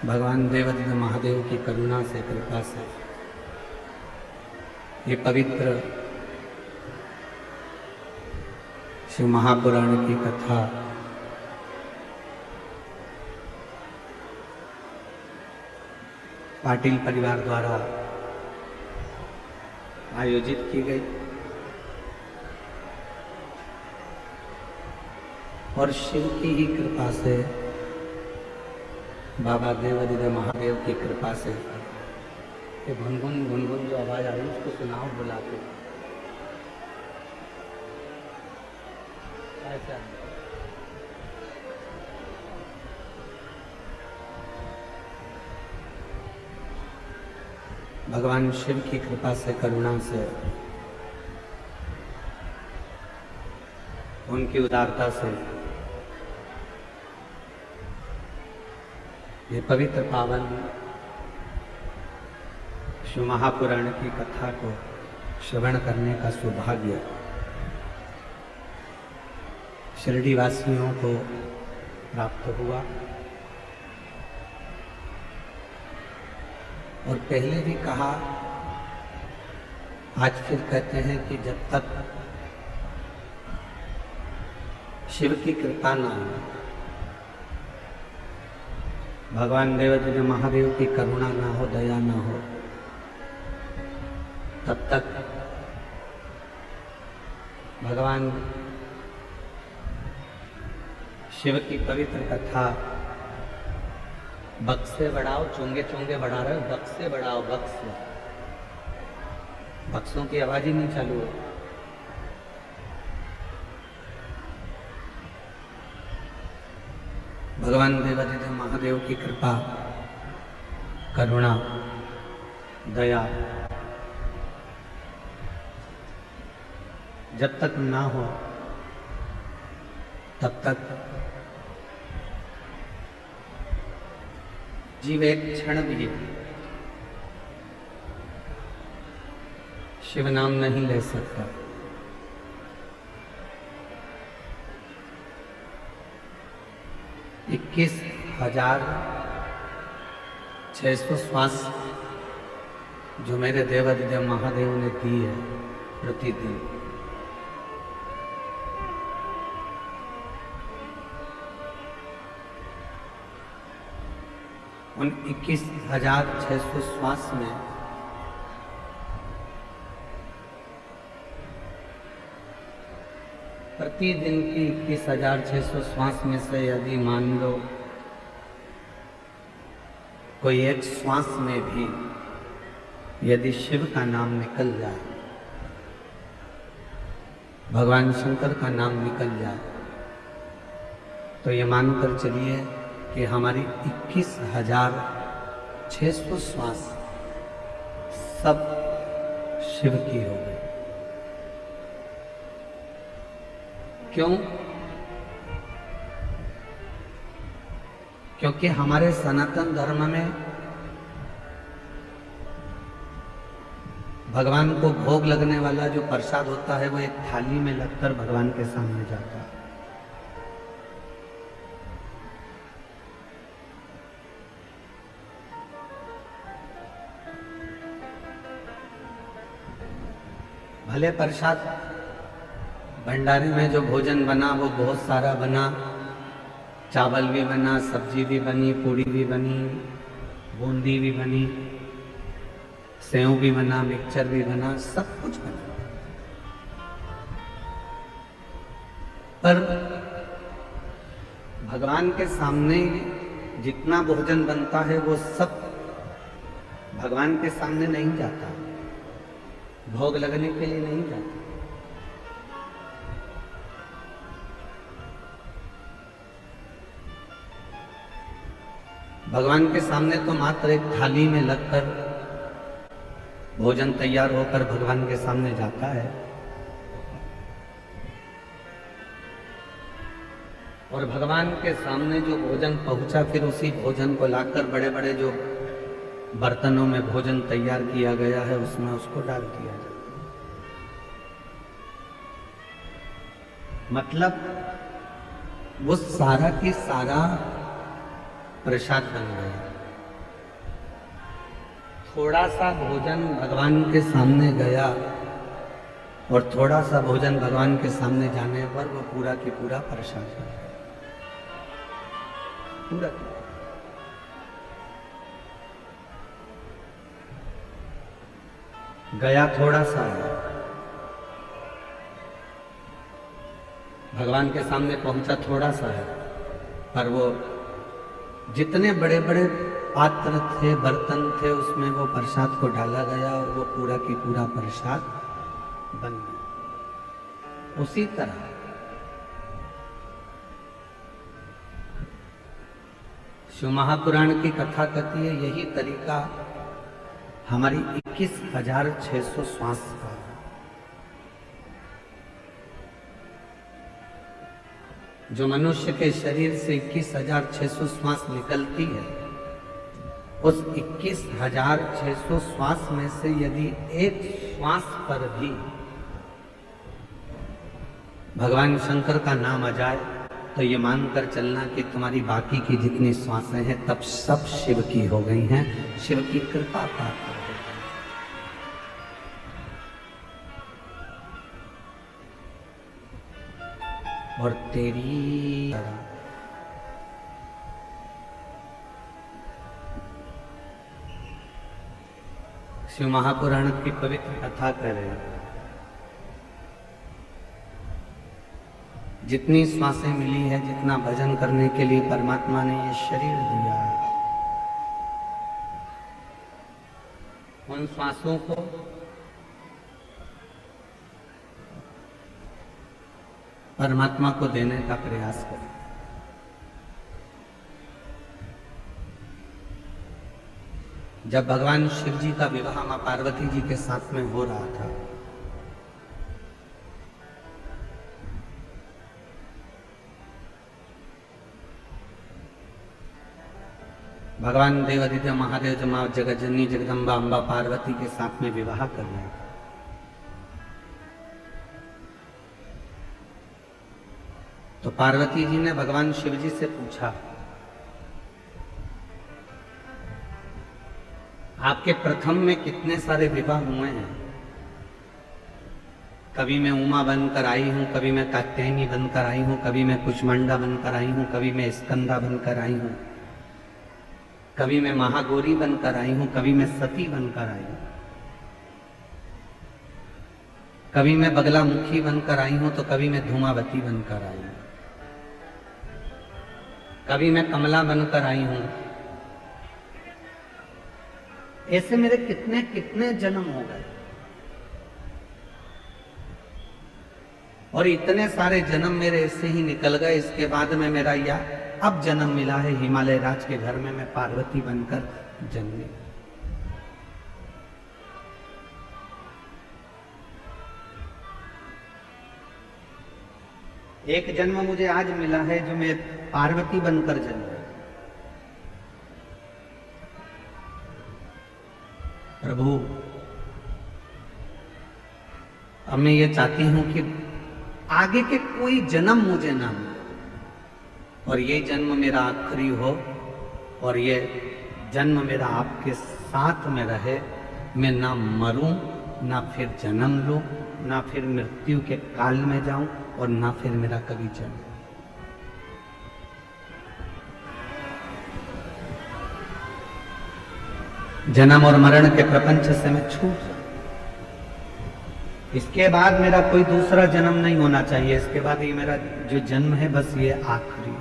भगवान देवादिदेव महादेव की करुणा से, कृपा से ये पवित्र शिव महापुराण की कथा पाटिल परिवार द्वारा आयोजित की गई और शिव की ही कृपा से, बाबा देवादिदेव महादेव की कृपा से ये गुनगुन जो आवाज आ रही है उसको सुनाओ बुलाते ऐसा। भगवान शिव की कृपा से, करुणा से, उनकी उदारता से ये पवित्र पावन शिव महापुराण की कथा को श्रवण करने का सौभाग्य शिरडी वासियों को प्राप्त हुआ। और पहले भी कहा, आज फिर कहते हैं कि जब तक शिव की कृपा ना हो, भगवान देवादिदेव महादेव की करुणा ना हो, दया ना हो, तब तक भगवान शिव की पवित्र कथा बक्से बढ़ाओ, चोंगे चोंगे बढ़ा रहे हो, बक्से बढ़ाओ, बक्से, बक्सों की आवाज ही नहीं चालू है। भगवान देवादिदेव महादेव की कृपा, करुणा, दया जब तक ना हो तब तक जीव एक क्षण भी शिव नाम नहीं ले सकता। इक्कीस 21,600 श्वास जो मेरे देवादिदेव महादेव ने दी है प्रतिदिन, उन 21,600 श्वास में प्रतिदिन की 21,600 श्वास में से यदि मान लो कोई एक श्वास में भी यदि शिव का नाम निकल जाए, भगवान शंकर का नाम निकल जाए, तो ये मानकर चलिए कि हमारी 21,600 श्वास सब शिव की हो गई। क्यों? क्योंकि हमारे सनातन धर्म में भगवान को भोग लगने वाला जो प्रसाद होता है वो एक थाली में लगकर भगवान के सामने जाता है। भले प्रसाद भंडारे में जो भोजन बना वो बहुत सारा बना, चावल भी बना, सब्जी भी बनी, पूड़ी भी बनी, बूंदी भी बनी, सेव भी बना, मिक्सचर भी बना, सब कुछ बना, पर भगवान के सामने जितना भोजन बनता है वो सब भगवान के सामने नहीं जाता, भोग लगने के लिए नहीं जाता। भगवान के सामने तो मात्र एक थाली में लगकर भोजन तैयार होकर भगवान के सामने जाता है। और भगवान के सामने जो भोजन पहुंचा, फिर उसी भोजन को लाकर बड़े बड़े जो बर्तनों में भोजन तैयार किया गया है उसमें उसको डाल दिया जाता है। मतलब वो सारा की सारा प्रसाद बन गया। थोड़ा सा भोजन भगवान के सामने गया और थोड़ा सा भोजन भगवान के सामने जाने पर वो पूरा की पूरा प्रसाद हो गया। पूरा गया थोड़ा सा, भगवान के सामने पहुंचा थोड़ा सा है, पर वो जितने बड़े बड़े पात्र थे, बर्तन थे, उसमें वो प्रसाद को डाला गया और वो पूरा की पूरा प्रसाद बन गया। उसी तरह शिव महापुराण की कथा कहती है यही तरीका हमारी 21,600 श्वास का। जो मनुष्य के शरीर से 21,600 श्वास निकलती है, उस 21,600 श्वास में से यदि एक श्वास पर भी भगवान शंकर का नाम आ जाए तो ये मानकर चलना कि तुम्हारी बाकी की जितनी श्वासें हैं तब सब शिव की हो गई हैं, शिव की कृपा प्राप्त हो गई। और तेरी शिव महापुराण की पवित्र कथा करें, जितनी श्वासें मिली है, जितना भजन करने के लिए परमात्मा ने ये शरीर दिया है, उन श्वासों को परमात्मा को देने का प्रयास करें। जब भगवान शिव जी का विवाह मां पार्वती जी के साथ में हो रहा था, भगवान देवादित्य महादेव जो मां जगज्जननी जगदम्बा अम्बा पार्वती के साथ में विवाह कर रहे थे, तो पार्वती जी ने भगवान शिव जी से पूछा, आपके प्रथम में कितने सारे विवाह हुए हैं? कभी मैं उमा बनकर आई हूं, कभी मैं कात्यायनी बनकर आई हूं, कभी मैं कुष्मांडा बनकर आई हूं, कभी मैं स्कंदा बनकर आई हूं, कभी मैं महागौरी बनकर आई हूं, कभी मैं सती बनकर आई हूं, कभी मैं बगलामुखी बनकर आई हूं, तो कभी मैं धूमावती बनकर आई हूं, कभी मैं कमला बनकर आई हूं। ऐसे मेरे कितने कितने जन्म हो गए, और इतने सारे जन्म मेरे ऐसे ही निकल गए। इसके बाद में मेरा यह अब जन्म मिला है हिमालय राज के घर में, मैं पार्वती बनकर जन्मी। एक जन्म मुझे आज मिला है जो मैं पार्वती बनकर जन्मी। प्रभु, अब मैं ये चाहती हूं कि आगे के कोई जन्म मुझे ना मिले, और ये जन्म मेरा आखिरी हो, और ये जन्म मेरा आपके साथ में रहे। मैं ना मरूं, ना फिर जन्म लूं, ना फिर मृत्यु के काल में जाऊं, और ना फिर मेरा कभी जन्म। जन्म और मरण के प्रपंच से मैं छूट जाऊं। इसके बाद मेरा कोई दूसरा जन्म नहीं होना चाहिए। इसके बाद ये मेरा जो जन्म है बस ये आखिरी है।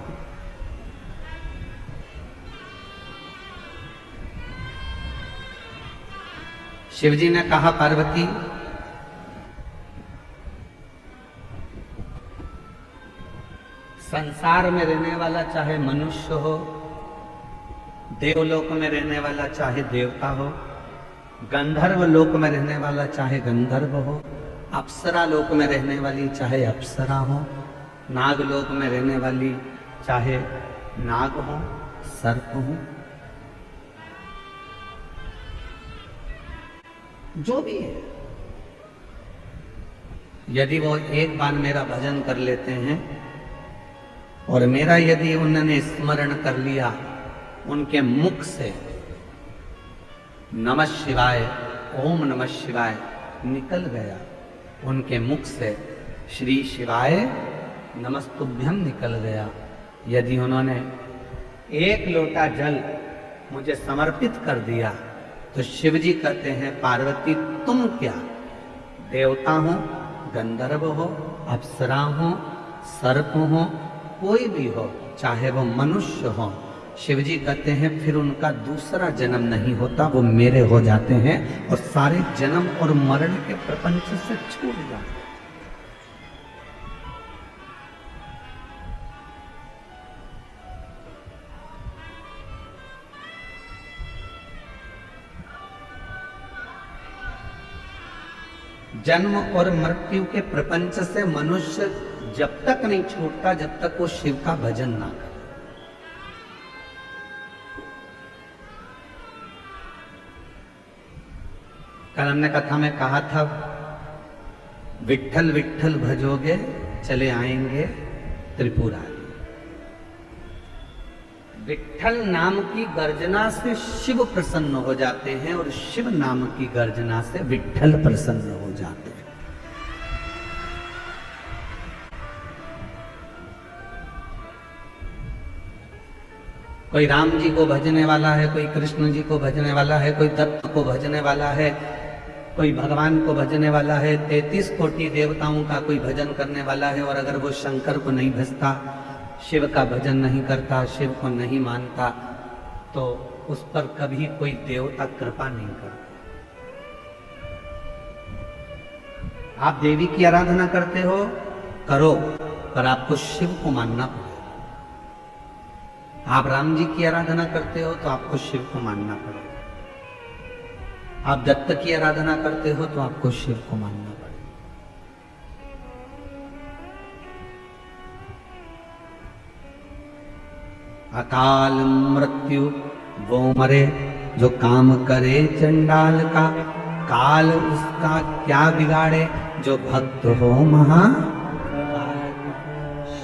शिव जी ने कहा, पार्वती, संसार में रहने वाला चाहे मनुष्य हो, देवलोक में रहने वाला चाहे देवता हो, गंधर्व लोक में रहने वाला चाहे गंधर्व हो, अप्सरा लोक में रहने वाली चाहे अप्सरा हो, नाग लोक में रहने वाली चाहे नाग हो, सर्प हो, जो भी है, यदि वो एक बार मेरा भजन कर लेते हैं और मेरा यदि उन्होंने स्मरण कर लिया उनके मुख से, नमः शिवाय, ओम नमः शिवाय निकल गया उनके मुख से, श्री शिवाय नमस्तुभ्यम निकल गया। यदि उन्होंने एक लोटा जल मुझे समर्पित कर दिया तो शिव जी कहते हैं पार्वती तुम क्या, देवता हो, गंधर्व हो, अप्सरा हो, सर्प हो, कोई भी हो, चाहे वो मनुष्य हो, शिव जी कहते हैं फिर उनका दूसरा जन्म नहीं होता, वो मेरे हो जाते हैं और सारे जन्म और मरण के प्रपंच से छूट जाते हैं। जन्म और मृत्यु के प्रपंच से मनुष्य जब तक नहीं छूटता जब तक वो शिव का भजन ना करे। कल हमने कथा में कहा था विट्ठल विट्ठल भजोगे चले आएंगे त्रिपुरारी। विट्ठल नाम की गर्जना से शिव प्रसन्न हो जाते हैं और शिव नाम की गर्जना से विट्ठल प्रसन्न हो जाते हैं। कोई राम जी को भजने वाला है, कोई कृष्ण जी को भजने वाला है, कोई दत्त को भजने वाला है, कोई भगवान को भजने वाला है, 33 कोटि देवताओं का कोई भजन करने वाला है। और अगर वो शंकर को नहीं भजता, शिव का भजन नहीं करता, शिव को नहीं मानता, तो उस पर कभी कोई देवता कृपा नहीं करता। आप देवी की आराधना करते हो, करो, पर आपको शिव को मानना पड़ेगा। आप राम जी की आराधना करते हो तो आपको शिव को मानना पड़ेगा। आप दत्त की आराधना करते हो तो आपको शिव को मानना पड़ेगा। अकाल मृत्यु वो मरे जो काम करे चंडाल का, काल उसका क्या बिगाड़े जो भक्त हो महा।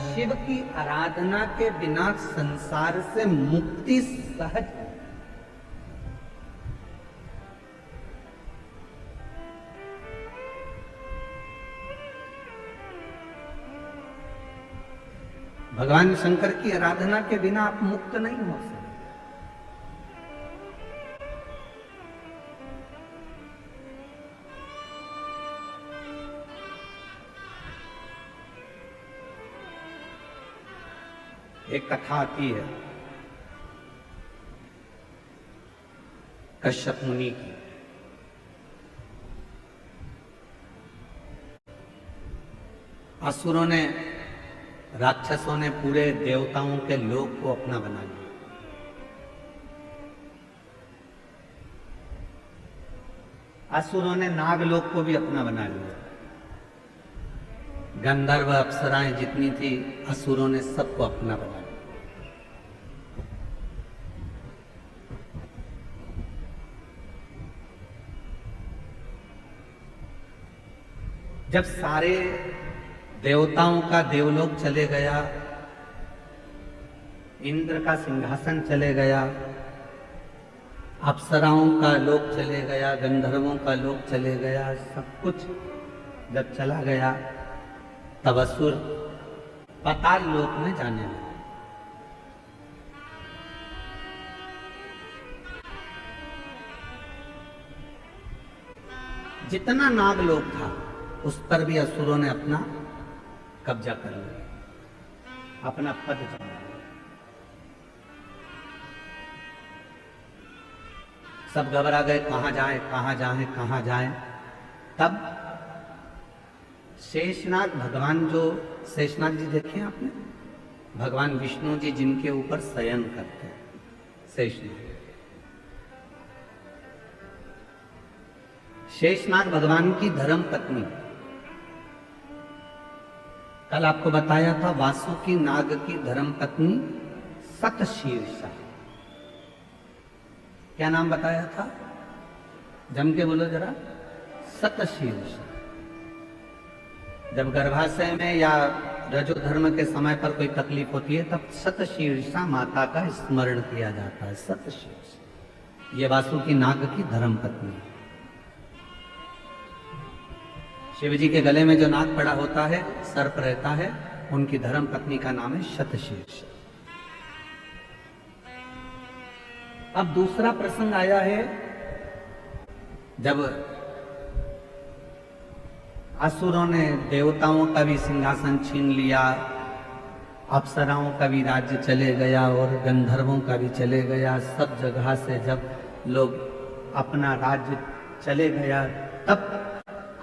शिव की आराधना के बिना संसार से मुक्ति सहज है। भगवान शंकर की आराधना के बिना आप मुक्त नहीं हो सकते। एक कथा आती है कश्यप मुनि की। असुरों ने, राक्षसों ने पूरे देवताओं के लोक को अपना बना लिया। असुरों ने नागलोक को भी अपना बना लिया। गंधर्व अप्सराएं जितनी थी असुरों ने सबको अपना बना लिया। जब सारे देवताओं का देवलोक चले गया, इंद्र का सिंहासन चले गया, अप्सराओं का लोक चले गया, गंधर्वों का लोक चले गया, सब कुछ जब चला गया तब असुर पाताल लोक में जाने लगे। जितना नागलोक था उस पर भी असुरों ने अपना कब्जा कर लिया, अपना पद जमा लिया। सब घबरा गए, कहां जाएं, कहां जाएं, कहां जाएं। तब शेषनाग भगवान, जो शेषनाग जी देखे आपने, भगवान विष्णु जी जिनके ऊपर शयन करते हैं, शेषनाग। शेषनाग भगवान की धर्म पत्नी। कल आपको बताया था वासुकी नाग की धर्म पत्नी सतशीर्षा। क्या नाम बताया था? जम के बोलो जरा। सतशीर्षा। जब गर्भाशय में या रजो धर्म के समय पर कोई तकलीफ होती है तब सतशीर्षा माता का स्मरण किया जाता है। सतशीर्षा ये वासुकी नाग की धर्म पत्नी। शिव जी के गले में जो नाग पड़ा होता है, सर्प रहता है, उनकी धर्म पत्नी का नाम है शतशीर्ष। अब दूसरा प्रसंग आया है जब असुरों ने देवताओं का भी सिंहासन छीन लिया, अप्सराओं का भी राज्य चले गया और गंधर्वों का भी चले गया। सब जगह से जब लोग अपना राज्य चले गया, तब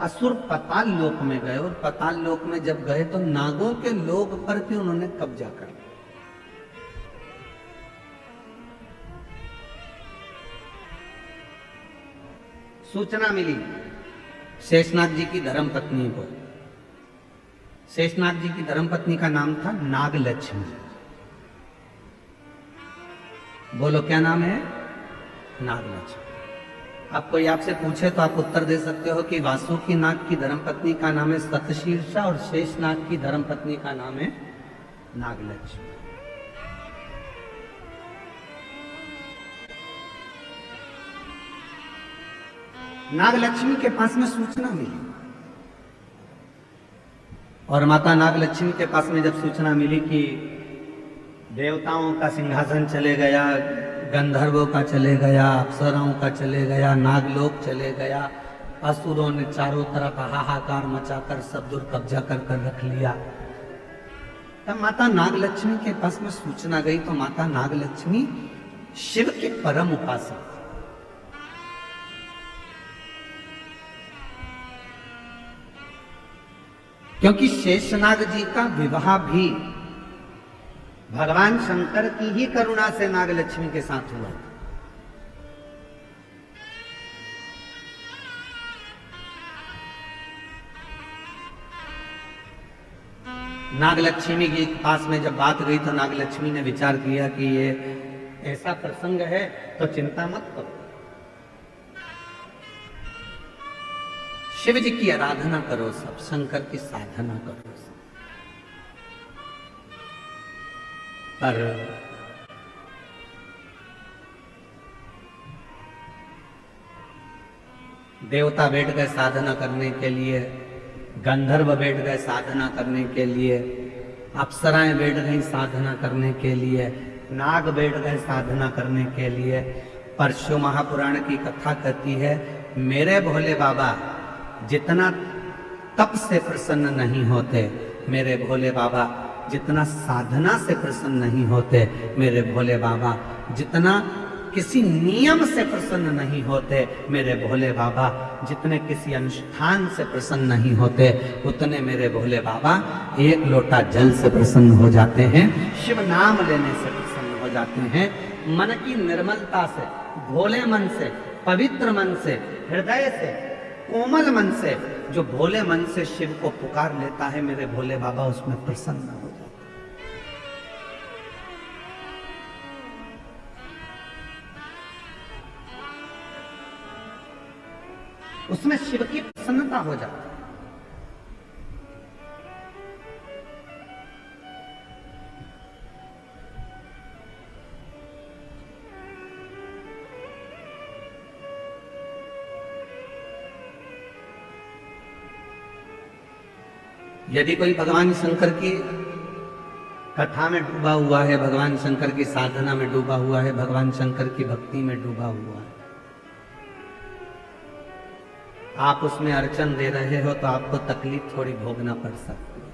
असुर पाताल लोक में गए और पाताल लोक में जब गए तो नागों के लोक पर भी उन्होंने कब्जा कर लिया। सूचना मिली शेषनाग जी की धर्मपत्नी को। शेषनाग जी की धर्मपत्नी का नाम था नागलक्ष्मी। बोलो क्या नाम है? नागलक्ष्मी। अब कोई आपसे पूछे तो आप उत्तर दे सकते हो कि वासुकी नाग की धर्मपत्नी का नाम है शतशीर्षा और शेषनाग की धर्मपत्नी का नाम है नागलक्ष्मी। नागलक्ष्मी के पास में सूचना मिली और माता नागलक्ष्मी के पास में जब सूचना मिली कि देवताओं का सिंहासन चले गया, गंधर्वों का चले गया, अप्सराओं का चले गया, नागलोक चले गया, असुरों ने चारों तरफ हाहाकार मचाकर सब दूर कब्जा कर कर रख लिया, तब माता नागलक्ष्मी के पास में सूचना गई। तो माता नागलक्ष्मी शिव के परम उपासक, क्योंकि शेषनाग जी का विवाह भी भगवान शंकर की ही करुणा से नागलक्ष्मी के साथ हुआ। नागलक्ष्मी के पास में जब बात गई तो नागलक्ष्मी ने विचार किया कि ये ऐसा प्रसंग है तो चिंता मत करो, शिव जी की आराधना करो, सब शंकर की साधना करो सब। पर देवता बैठ गए साधना करने के लिए, गंधर्व बैठ गए साधना करने के लिए, अप्सराएं बैठ गई साधना करने के लिए, नाग बैठ गए साधना करने के लिए। पर शिव महापुराण की कथा कहती है मेरे भोले बाबा जितना तप से प्रसन्न नहीं होते, मेरे भोले बाबा जितना साधना से प्रसन्न नहीं होते, मेरे भोले बाबा जितना किसी नियम से प्रसन्न नहीं होते, मेरे भोले बाबा जितने किसी अनुष्ठान से प्रसन्न नहीं होते, उतने मेरे भोले बाबा एक लोटा जल से प्रसन्न हो जाते हैं, शिव नाम लेने से प्रसन्न हो जाते हैं। मन की निर्मलता से, भोले मन से, पवित्र मन से, हृदय से, कोमल मन से, जो भोले मन से शिव को पुकार लेता है, मेरे भोले बाबा उसमें प्रसन्न हो जाते हैं। उसमें शिव की प्रसन्नता हो जाती है। यदि कोई भगवान शंकर की कथा में डूबा हुआ है, भगवान शंकर की साधना में डूबा हुआ है, भगवान शंकर की भक्ति में डूबा हुआ है, आप उसमें अर्चन दे रहे हो तो आपको तकलीफ थोड़ी भोगना पड़ सकती है।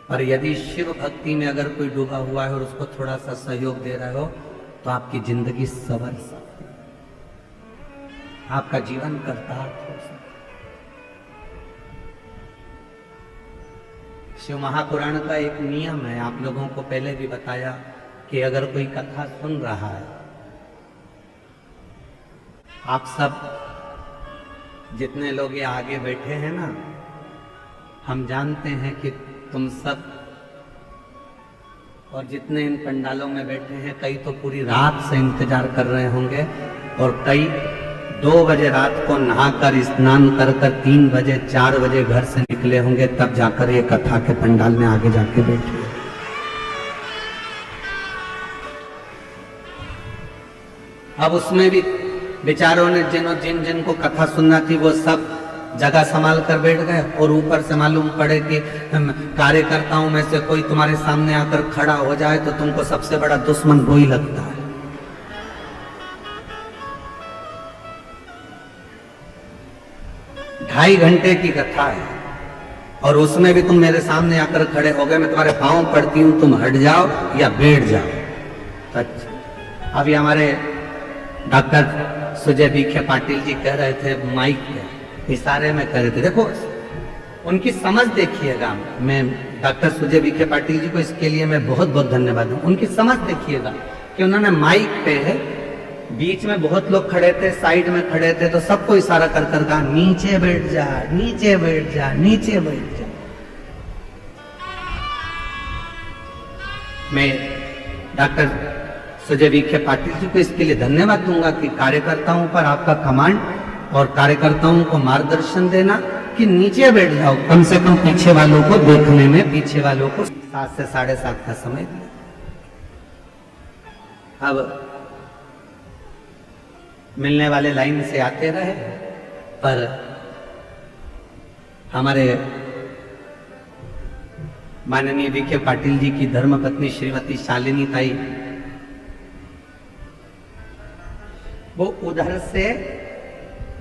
पर यदि शिव भक्ति में अगर कोई डूबा हुआ है और उसको थोड़ा सा सहयोग दे रहे हो तो आपकी जिंदगी संवर सकती है, आपका जीवन कर्तार्थ हो सकता है। शिव महापुराण का एक नियम है, आप लोगों को पहले भी बताया कि अगर कोई कथा सुन रहा है, आप सब जितने लोग ये आगे बैठे हैं ना, हम जानते हैं कि तुम सब और जितने इन पंडालों में बैठे हैं, कई तो पूरी रात से इंतजार कर रहे होंगे और कई 2 बजे रात को नहाकर स्नान कर 3 बजे 4 बजे घर से निकले होंगे, तब जाकर ये कथा के पंडाल में आगे जाके बैठे। अब उसमें भी बेचारों ने जिन जिन को कथा सुनना थी वो सब जगह संभाल कर बैठ गए, और ऊपर से मालूम पड़े कि कार्यकर्ताओं में से कोई तुम्हारे सामने आकर खड़ा हो जाए तो तुमको सबसे बड़ा दुश्मन वही लगता है। ढाई घंटे की कथा है और उसमें भी तुम मेरे सामने आकर खड़े हो गए, मैं तुम्हारे पांव पड़ती हूं, तुम हट जाओ या बैठ जाओ। अच्छा, अभी हमारे डॉक्टर सुजय विखे पाटिल जी कह रहे थे माइक पे इशारे में कह रहे थे, देखो उनकी समझ देखिएगा। मैं डॉक्टर सुजय विखे पाटिल जी को इसके लिए मैं बहुत बहुत धन्यवाद दूं। उनकी समझ देखिएगा कि उन्होंने माइक पे बीच में बहुत लोग खड़े थे, साइड में खड़े थे, तो सबको इशारा कर कर कहा नीचे बैठ जा, नीचे बैठ जा, नीचे बैठ जा। मैं डॉक्टर सुजय विखे पाटिल जी को इसके लिए धन्यवाद दूंगा कि कार्यकर्ताओं पर आपका कमांड और कार्यकर्ताओं को मार्गदर्शन देना कि नीचे बैठ जाओ, कम से कम पीछे वालों को देखने में, पीछे वालों को 7 से 7:30 का समय दिया। अब मिलने वाले लाइन से आते रहे, पर हमारे माननीय विखे पाटिल जी की धर्मपत्नी श्रीमती शालिनी ताई वो उधर से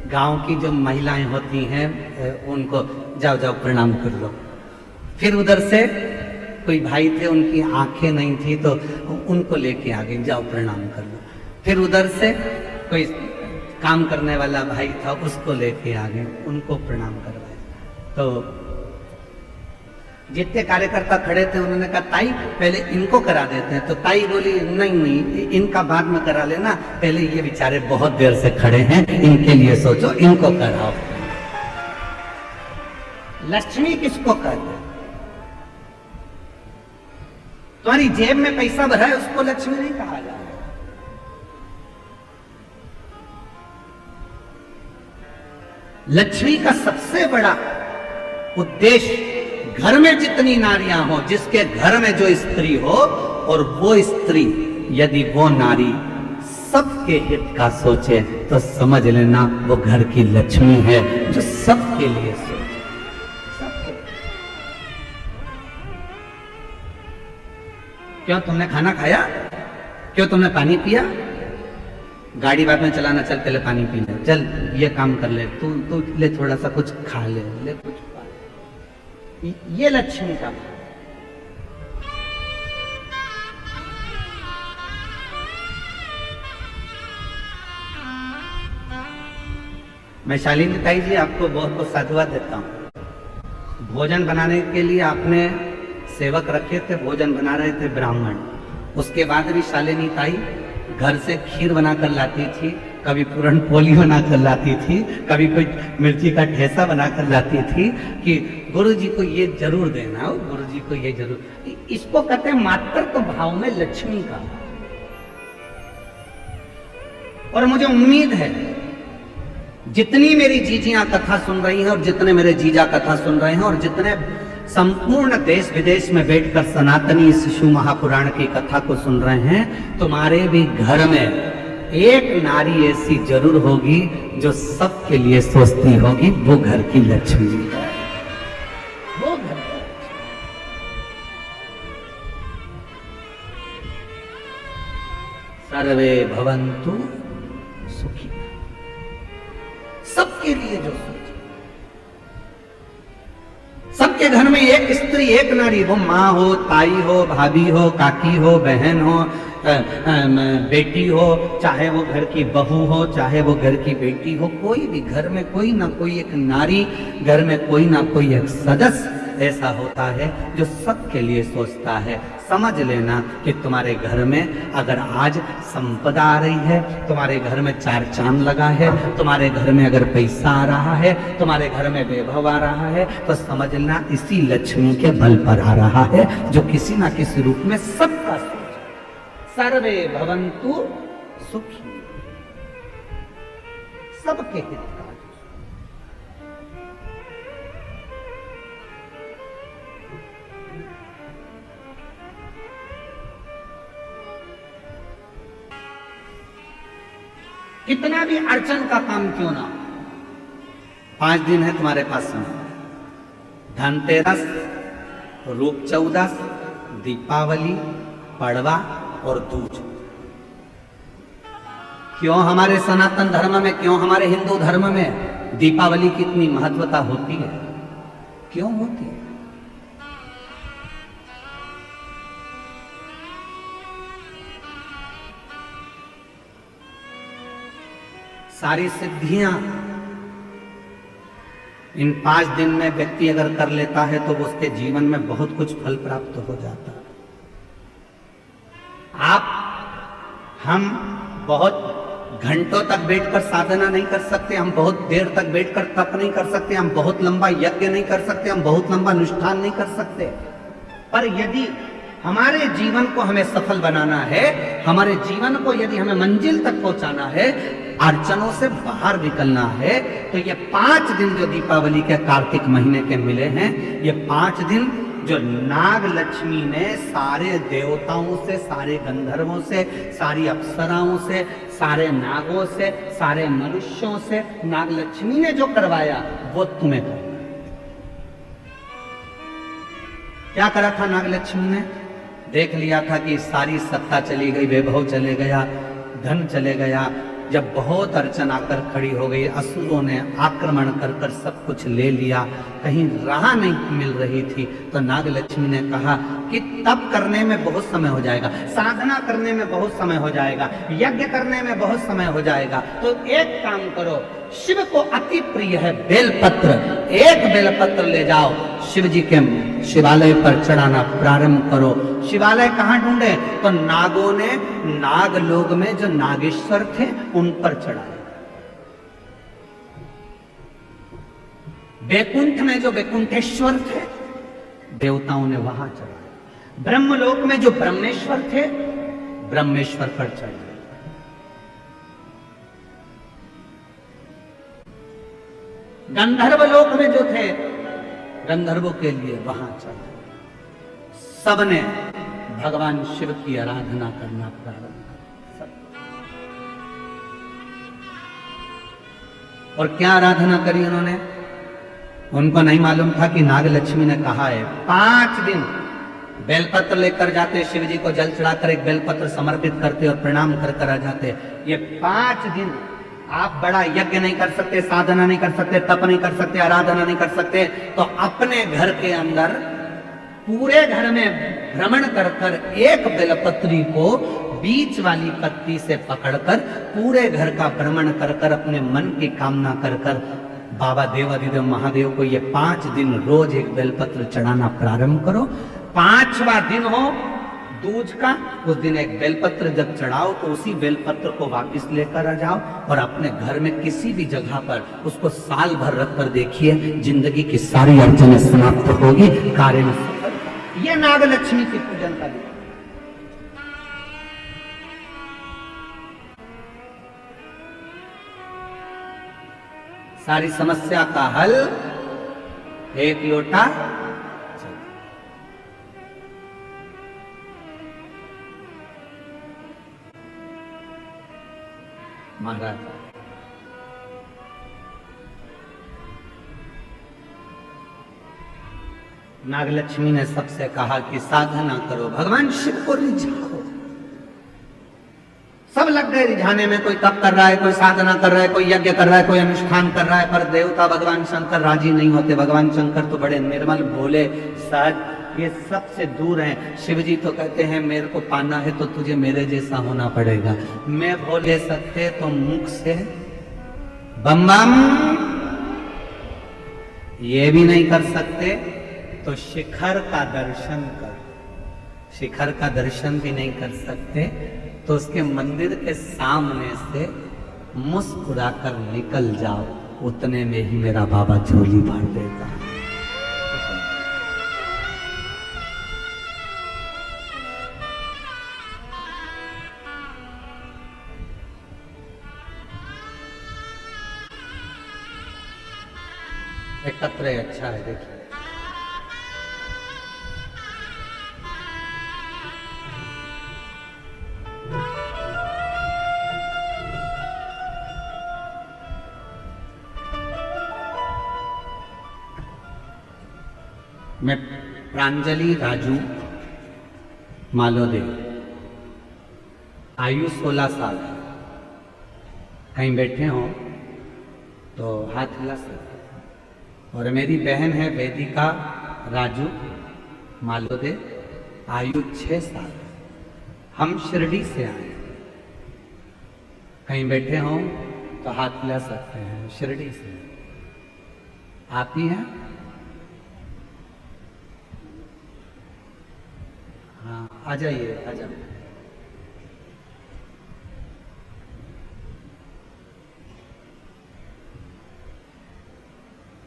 गांव की जो महिलाएं होती हैं उनको जाओ जाओ प्रणाम कर लो। फिर उधर से कोई भाई थे, उनकी आंखें नहीं थी तो उनको लेके आ गए, जाओ प्रणाम कर लो। फिर उधर से कोई काम करने वाला भाई था, उसको लेके आ गए, उनको प्रणाम करवाया। तो जितने कार्यकर्ता खड़े थे उन्होंने कहा ताई पहले इनको करा देते हैं, तो ताई बोली नहीं नहीं इनका बाद में करा लेना, पहले ये बेचारे बहुत देर से खड़े हैं, इनके लिए सोचो, इनको कराओ। लक्ष्मी किसको कहते हैं? तुम्हारी जेब में पैसा भरा है उसको लक्ष्मी नहीं कहा जाए। लक्ष्मी का सबसे बड़ा उद्देश्य घर में जितनी नारियां हो, जिसके घर में जो स्त्री हो, और वो स्त्री यदि वो नारी सबके हित का सोचे तो समझ लेना वो घर की लक्ष्मी है जो सबके लिए सोचे। सबके। क्यों तुमने खाना खाया? क्यों तुमने पानी पिया? गाड़ी बाद में चलाना, चल पहले पानी पी ले, चल ये काम कर ले, तू ले थोड़ा सा कुछ खा ले कुछ खा ले। ये लक्ष्मी का मैं शालिनी ताई जी आपको बहुत बहुत साधुवाद देता हूँ। भोजन बनाने के लिए आपने सेवक रखे थे, भोजन बना रहे थे ब्राह्मण, उसके बाद भी शालिनी ताई घर से खीर बनाकर लाती थी, कभी पूरन पोली बनाकर लाती थी, कभी कोई मिर्ची का ठेसा बनाकर लाती थी कि गुरुजी को ये जरूर देना, गुरुजी को ये जरूर। इसको कहते हैं मातृत्व भाव में लक्ष्मी का। और मुझे उम्मीद है जितनी मेरी जीजियां कथा सुन रही हैं और जितने मेरे जीजा कथा सुन रहे हैं और जितने संपूर्ण देश विदेश में बैठकर सनातनी शिशु महापुराण की कथा को सुन रहे हैं, तुम्हारे भी घर में एक नारी ऐसी जरूर होगी जो सबके लिए सोचती होगी, वो घर की लक्ष्मी है, वो घर की सर्वे भवन्तु सुखी। सबके लिए जो सोचे, सबके घर में एक स्त्री एक नारी, वो माँ हो, ताई हो, भाभी हो, काकी हो, बहन हो, बेटी हो, चाहे वो घर की बहू हो, चाहे वो घर की बेटी हो, कोई भी घर में कोई ना कोई एक नारी, घर में कोई ना कोई एक सदस्य ऐसा होता है जो सबके लिए सोचता है। समझ लेना कि तुम्हारे घर में अगर आज संपदा आ रही है, तुम्हारे घर में चार चांद लगा है, तुम्हारे घर में अगर पैसा आ रहा है, तुम्हारे घर में वैभव आ रहा है, तो समझ लेना इसी लक्ष्मी के बल पर आ रहा है, जो किसी ना किसी रूप में सबका सोच। सर्वे भवन्तु सुखी, सबके हित का। कितना भी अड़चन का काम क्यों ना, 5 दिन है तुम्हारे पास समय। धनतेरस, रूप चौदस, दीपावली, पड़वा और दूज। क्यों हमारे सनातन धर्म में, क्यों हमारे हिंदू धर्म में दीपावली की इतनी महत्वता होती है? क्यों होती है? सारी सिद्धियां इन 5 दिन में व्यक्ति अगर कर लेता है तो उसके जीवन में बहुत कुछ फल प्राप्त हो जाता है। हम बहुत घंटों तक बैठकर साधना नहीं कर सकते, हम बहुत देर तक बैठकर तप नहीं कर सकते, हम बहुत लंबा यज्ञ नहीं कर सकते, हम बहुत लंबा अनुष्ठान नहीं कर सकते। पर यदि हमारे जीवन को हमें सफल बनाना है, हमारे जीवन को यदि हमें मंजिल तक पहुंचाना है, अड़चनों से बाहर निकलना है, तो ये 5 दिन जो दीपावली के कार्तिक महीने के मिले हैं, ये 5 दिन जो नाग लक्ष्मी ने सारे देवताओं से, सारे गंधर्वों से, सारी अप्सराओं से, सारे नागों से, सारे मनुष्यों से नाग लक्ष्मी ने जो करवाया वो तुम्हें करना। क्या करा था नाग लक्ष्मी ने? देख लिया था कि सारी सत्ता चली गई, वैभव चले गया, धन चले गया। जब बहुत अड़चन आकर खड़ी हो गई, असुरों ने आक्रमण कर कर सब कुछ ले लिया, कहीं राह नहीं मिल रही थी, तो नाग लक्ष्मी ने कहा कि तप करने में बहुत समय हो जाएगा, साधना करने में बहुत समय हो जाएगा, यज्ञ करने में बहुत समय हो जाएगा, तो एक काम करो, शिव को अति प्रिय है बेलपत्र, एक बेलपत्र ले जाओ, शिव जी के शिवालय पर चढ़ाना प्रारंभ करो। शिवालय कहां ढूंढे? तो नागों ने नागलोक में जो नागेश्वर थे उन पर चढ़ाए। बैकुंठ में जो बैकुंठेश्वर थे देवताओं ने वहां चढ़ाए। ब्रह्मलोक में जो ब्रह्मेश्वर थे ब्रह्मेश्वर पर चढ़ाए। गंधर्व लोक में जो थे गंधर्वों के लिए वहां चढ़ाए। सबने भगवान शिव की आराधना करना प्रारंभ किया। और क्या आराधना करी उन्होंने? उनको नहीं मालूम था कि नाग लक्ष्मी ने कहा है 5 दिन बेलपत्र लेकर जाते, शिव जी को जल चढ़ाकर एक बेलपत्र समर्पित करते और प्रणाम कर कर आ जाते। ये 5 दिन आप बड़ा यज्ञ नहीं कर सकते, साधना नहीं कर सकते, तप नहीं कर सकते, आराधना नहीं कर सकते, तो अपने घर के अंदर पूरे घर में भ्रमण कर कर एक बेलपत्री को बीच वाली पत्ती से पकड़कर पूरे घर का भ्रमण कर कर अपने मन की कामना कर कर बाबा देवाधिदेव महादेव को ये 5 दिन रोज एक बेलपत्र चढ़ाना प्रारंभ करो। 5वां दिन हो दूज का, उस दिन एक बेलपत्र जब चढ़ाओ तो उसी बेलपत्र को वापस लेकर आ जाओ और अपने घर में किसी भी जगह पर उसको साल भर रख कर देखिए, जिंदगी की सारी अड़चनें समाप्त होगी, कार्य में सफल। ये नाग लक्ष्मी की पूजन का दिन। सारी समस्या का हल एक लोटा महाराज। नागलक्ष्मी ने सबसे कहा कि साधना करो, भगवान शिव को रिझाओ। सब लग गए रिझाने में, कोई तप कर रहा है, कोई साधना कर रहा है, कोई यज्ञ कर रहा है, कोई अनुष्ठान कर रहा है, पर देवता भगवान शंकर राजी नहीं होते। भगवान शंकर तो बड़े निर्मल, भोले, सहज, ये सबसे दूर हैं। शिव जी तो कहते हैं मेरे को पाना है तो तुझे मेरे जैसा होना पड़ेगा। मैं बोले सकते तो मुख से बम बम, ये भी नहीं कर सकते तो शिखर का दर्शन कर। शिखर का दर्शन भी नहीं कर सकते तो उसके मंदिर के सामने से मुस्कुराकर निकल जाओ, उतने में ही मेरा बाबा झोली भर देगा। एकत्र अच्छा है, देखिए मैं प्रांजलि राजू मालोदे, आयु 16 साल है। कहीं बैठे हो तो हाथ हिला सकते। और मेरी बहन है वेदिका राजू मालोदे, आयु 6 साल। हम शिरडी से आए। कहीं बैठे हो तो हाथ हिला सकते हैं। शिरडी से आप ही हैं? हाँ, आ जाइए, आ जाओ।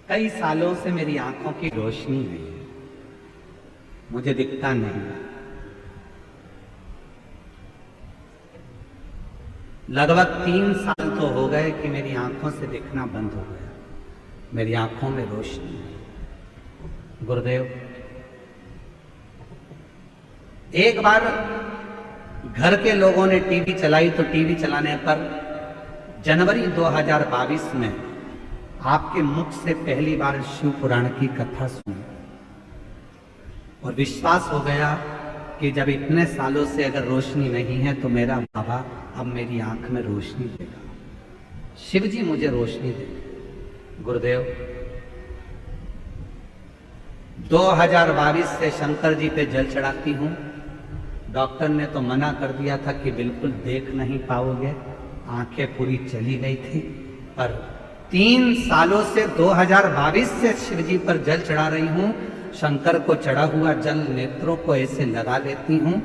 कई सालों से मेरी आंखों की रोशनी नहीं है, मुझे दिखता नहीं। लगभग 3 साल तो हो गए कि मेरी आंखों से दिखना बंद हो गया। मेरी आंखों में रोशनी नहीं। गुरुदेव, एक बार घर के लोगों ने टीवी चलाई तो टीवी चलाने पर जनवरी 2022 में आपके मुख से पहली बार शिव पुराण की कथा सुनी और विश्वास हो गया कि जब इतने सालों से अगर रोशनी नहीं है तो मेरा बाबा अब मेरी आंख में रोशनी देगा, शिव जी मुझे रोशनी देगा। गुरुदेव, 2022 से शंकर जी पे जल चढ़ाती हूं। डॉक्टर ने तो मना कर दिया था कि बिल्कुल देख नहीं पाओगे, आंखें पूरी चली गई थी। पर 3 सालों से 2022 से शिव जी पर जल चढ़ा रही हूं। शंकर को चढ़ा हुआ जल नेत्रों को ऐसे लगा लेती हूं,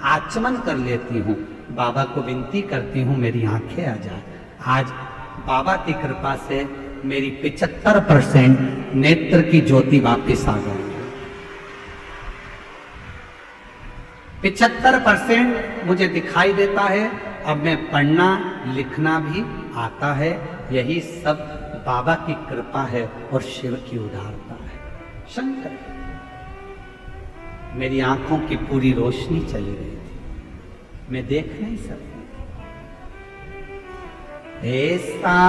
आचमन कर लेती हूं, बाबा को विनती करती हूं मेरी आंखें आ जाए। आज बाबा की कृपा से मेरी 75% नेत्र की ज्योति वापस आ गई है। 75% मुझे दिखाई देता है। अब मैं पढ़ना लिखना भी आता है। यही सब बाबा की कृपा है और शिव की उदारता है। शंकर, मेरी आंखों की पूरी रोशनी चली गई थी, मैं देख नहीं सकती। ऐसा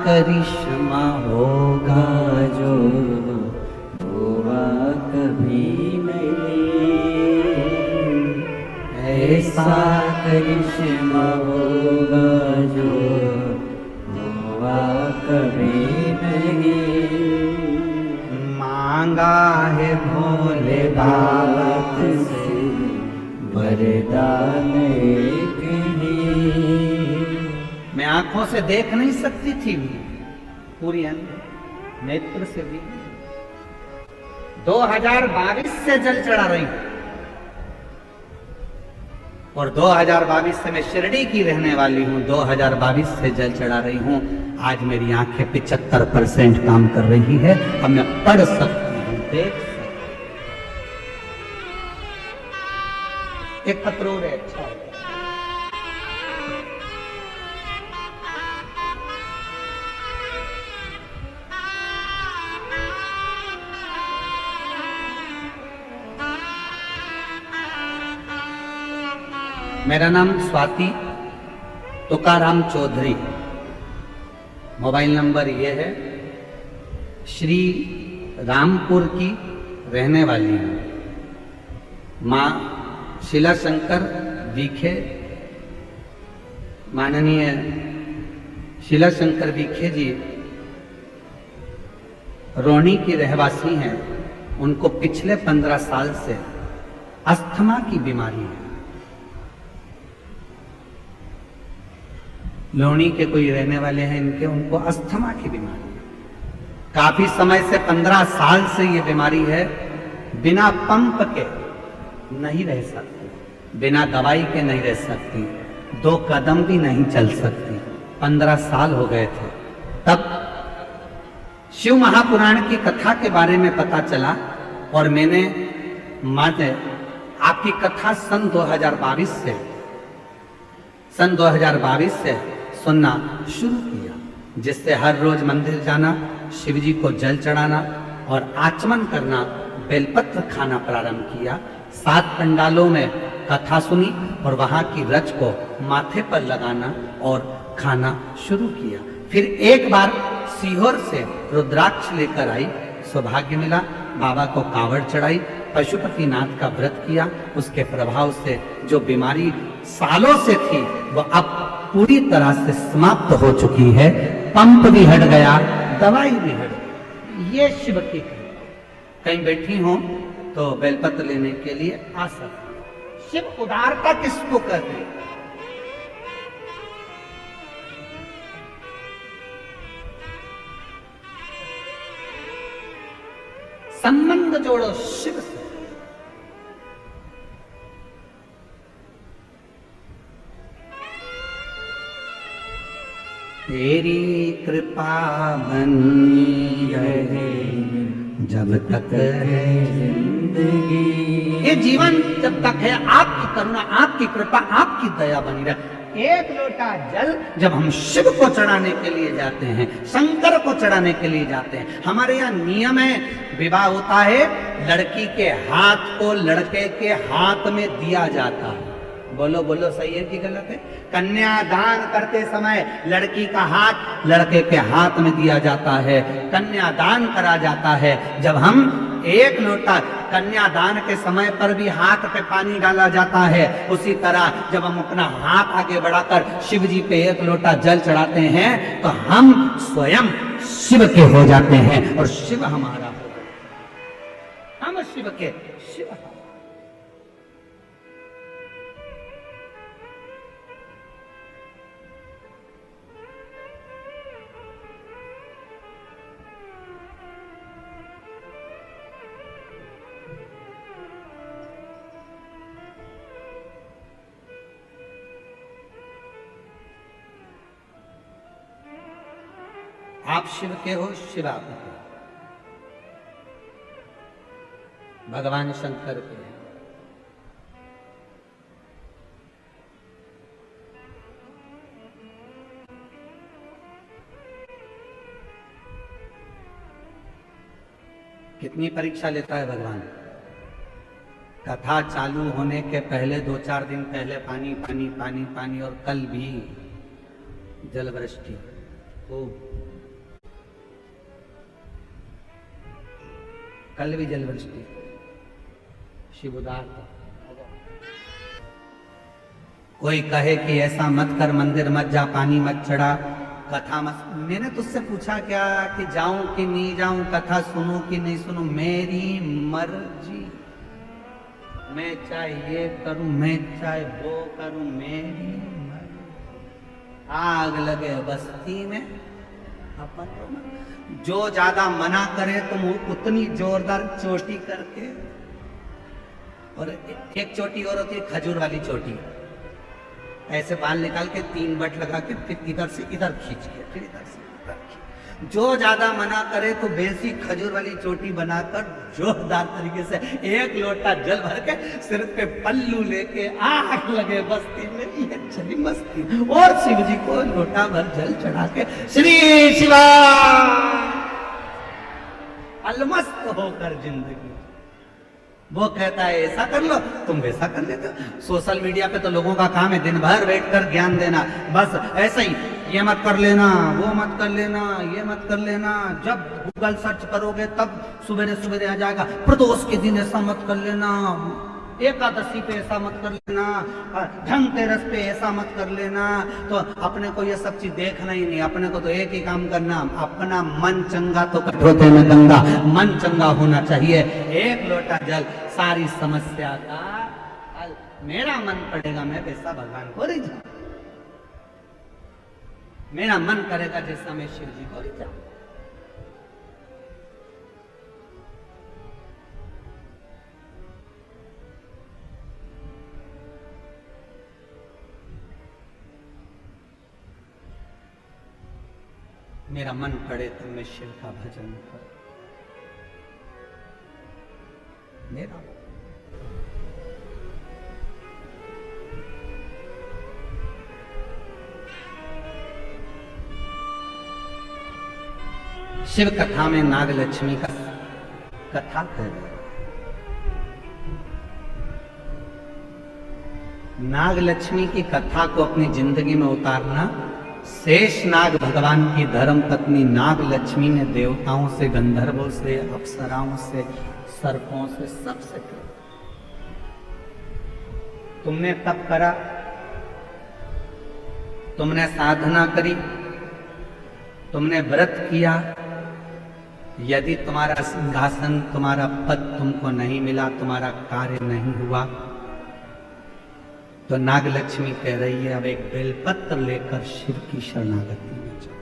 करिश्मा होगा जो हुआ कभी नहीं, ऐसा करिश्मा होगा जो हुआ कभी नहीं। मांगा है भोले बाबा से वरदान एक ही। मैं आंखों से देख नहीं सकती थी, पूरी नेत्र से भी। 2022 से जल चढ़ा रही हूं और 2022 से मैं शिरडी की रहने वाली हूं। 2022 से जल चढ़ा रही हूं। आज मेरी आंखें 75% काम कर रही है। अब मैं पढ़ सकती हूं, देख सकती हूं। एक पत्रों है, अच्छा मेरा नाम स्वाति तुकाराम चौधरी। मोबाइल नंबर ये है। श्री रामपुर की रहने वाली हूँ। माँ शीला शंकर विखे, माननीय शीला शंकर विखे जी रोहनी की रहवासी हैं। उनको पिछले 15 साल से अस्थमा की बीमारी है। लोहनी के कोई रहने वाले हैं इनके, उनको अस्थमा की बीमारी है। काफी समय से 15 साल से ये बीमारी है। बिना पंप के नहीं रह सकती, बिना दवाई के नहीं रह सकती, 2 कदम भी नहीं चल सकती। 15 साल हो गए थे। तब शिव महापुराण की कथा के बारे में पता चला और मैंने आपकी कथा सन 2022 से सुनना शुरू किया, जिससे हर रोज मंदिर जाना, शिव जी को जल चढ़ाना और आचमन करना, बेलपत्र खाना प्रारंभ किया। 7 पंडालों में कथा सुनी और वहां की रच को माथे पर लगाना और खाना शुरू किया। फिर एक बार सीहोर से रुद्राक्ष लेकर आई, सौभाग्य मिला, बाबा को कावड़ चढ़ाई, पशुपतिनाथ का व्रत किया। उसके प्रभाव से जो बीमारी सालों से थी वो अब पूरी तरह से समाप्त हो चुकी है। पंप भी हट गया, दवाई भी हट गई। ये शिव की कृपा। कहीं बैठी हो तो बेलपत्र लेने के लिए आ सकते। शिव उदारता किसको कहते हैं? संबंध जोड़ो शिव से। तेरी कृपा बनी रहे जब तक है जिंदगी। ये जीवन जब तक है आपकी करुणा, आपकी कृपा, आपकी दया बनी रहे। एक लोटा जल जब हम शिव को चढ़ाने के लिए जाते हैं, शंकर को चढ़ाने के लिए जाते हैं, हमारे यहाँ नियम है, विवाह होता है, लड़की के हाथ को लड़के के हाथ में दिया जाता है। बोलो बोलो, सही है कि गलत है? कन्यादान करते समय लड़की का हाथ लड़के के हाथ में दिया जाता है, कन्यादान करा जाता है। जब हम एक लोटा कन्यादान के समय पर भी हाथ पे पानी डाला जाता है, उसी तरह जब हम अपना हाथ आगे बढ़ाकर शिव जी पे एक लोटा जल चढ़ाते हैं तो हम स्वयं शिव के हो जाते हैं और शिव हमारा हो जाता है। हम शिव के, शिव। आप शिव के हो, शिव आप के। भगवान शंकर के हैं। कितनी परीक्षा लेता है भगवान? कथा चालू होने के पहले 2-4 दिन पहले पानी पानी पानी पानी, और कल भी जलवृष्टि खूब, कल भी जलवृष्टि। शिव उदार था। कोई कहे कि ऐसा मत कर, मंदिर मत जा, पानी मत चढ़ा, कथा मत। मैंने तुझसे पूछा क्या कि जाऊं कि नहीं जाऊं, कथा सुनूं कि नहीं सुनूं? मेरी मर्जी। मैं चाहे ये करूं, मैं चाहे वो करूं, मेरी मर्जी। आग लगे बस्ती में अपन, जो ज्यादा मना करे तुम उतनी जोरदार चोटी करके, और एक चोटी और होती है खजूर वाली चोटी, ऐसे बाल निकाल के 3 बट लगा के फिर इधर से इधर खींच के फिर इधर से इधर खींच। जो ज्यादा मना करे तो बेसी खजूर वाली चोटी बनाकर जोरदार तरीके से एक लोटा जल भर के सिर पे पल्लू लेके आग लगे बस्ती में, ये चली मस्ती। और शिव जी को लोटा भर जल चढ़ा के श्री शिवा अलमस्त होकर जिंदगी। वो कहता है ऐसा कर लो, तुम वैसा कर लेते हो। सोशल मीडिया पे तो लोगों का काम है दिन भर बैठकर ज्ञान देना, बस ऐसा ही, ये मत कर लेना, वो मत कर लेना, ये मत कर लेना। जब गूगल सर्च करोगे तब सवेरे सवेरे आ जाएगा, प्रदोष के दिन ऐसा मत कर लेना, एकादशी पे ऐसा मत कर लेना, धनतेरस पे ऐसा मत कर लेना। तो अपने को ये सब चीज देखना ही नहीं, अपने को तो एक ही काम करना, अपना मन चंगा तो कठोते में गंगा, मन चंगा होना चाहिए। एक लोटा जल सारी समस्या का हल। मेरा मन पड़ेगा मैं वैसा भगवान को रिझाऊं, मेरा मन करेगा जैसा मैं शिव जी को रिझाऊं। मेरा मन करे तो मैं शिव का भजन करूं। मेरा शिव कथा में नागलक्ष्मी का कथा कर, नागलक्ष्मी की कथा को अपनी जिंदगी में उतारना शेष नाग भगवान की धर्म पत्नी नाग लक्ष्मी ने देवताओं से, गंधर्वों से, अप्सराओं से, सर्पों से, सबसे कहा तुमने तप करा, तुमने साधना करी, तुमने व्रत किया, यदि तुम्हारा सिंहासन, तुम्हारा पद तुमको नहीं मिला, तुम्हारा कार्य नहीं हुआ, तो नाग लक्ष्मी कह रही है अब एक बेलपत्र लेकर शिव की शरणागति में जाओ।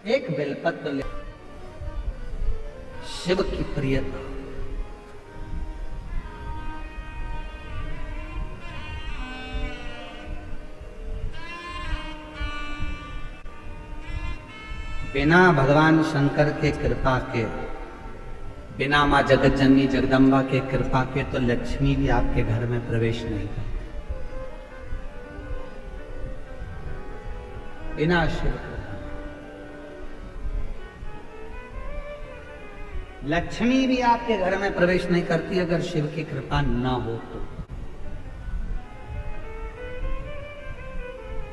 एक बेलपत्र ले, शिव की प्रियता, बिना भगवान शंकर के कृपा के, बिना मां जगत जननी जगदम्बा के कृपा के तो लक्ष्मी भी आपके घर में प्रवेश नहीं करती। बिना शिव लक्ष्मी भी आपके घर में प्रवेश नहीं करती अगर शिव की कृपा ना हो तो।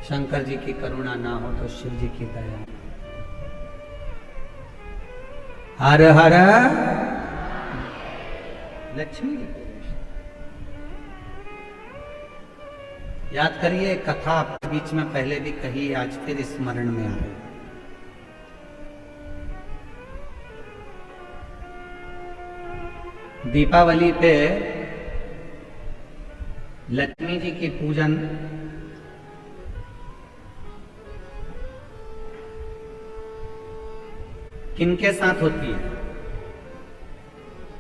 शंकर जी की करुणा ना हो तो शिव जी की दया। हर हर लक्ष्मी याद करिए, कथा आपके बीच में पहले भी कही, आज फिर स्मरण में आ रही। दीपावली पे लक्ष्मी जी की पूजन किनके साथ होती है?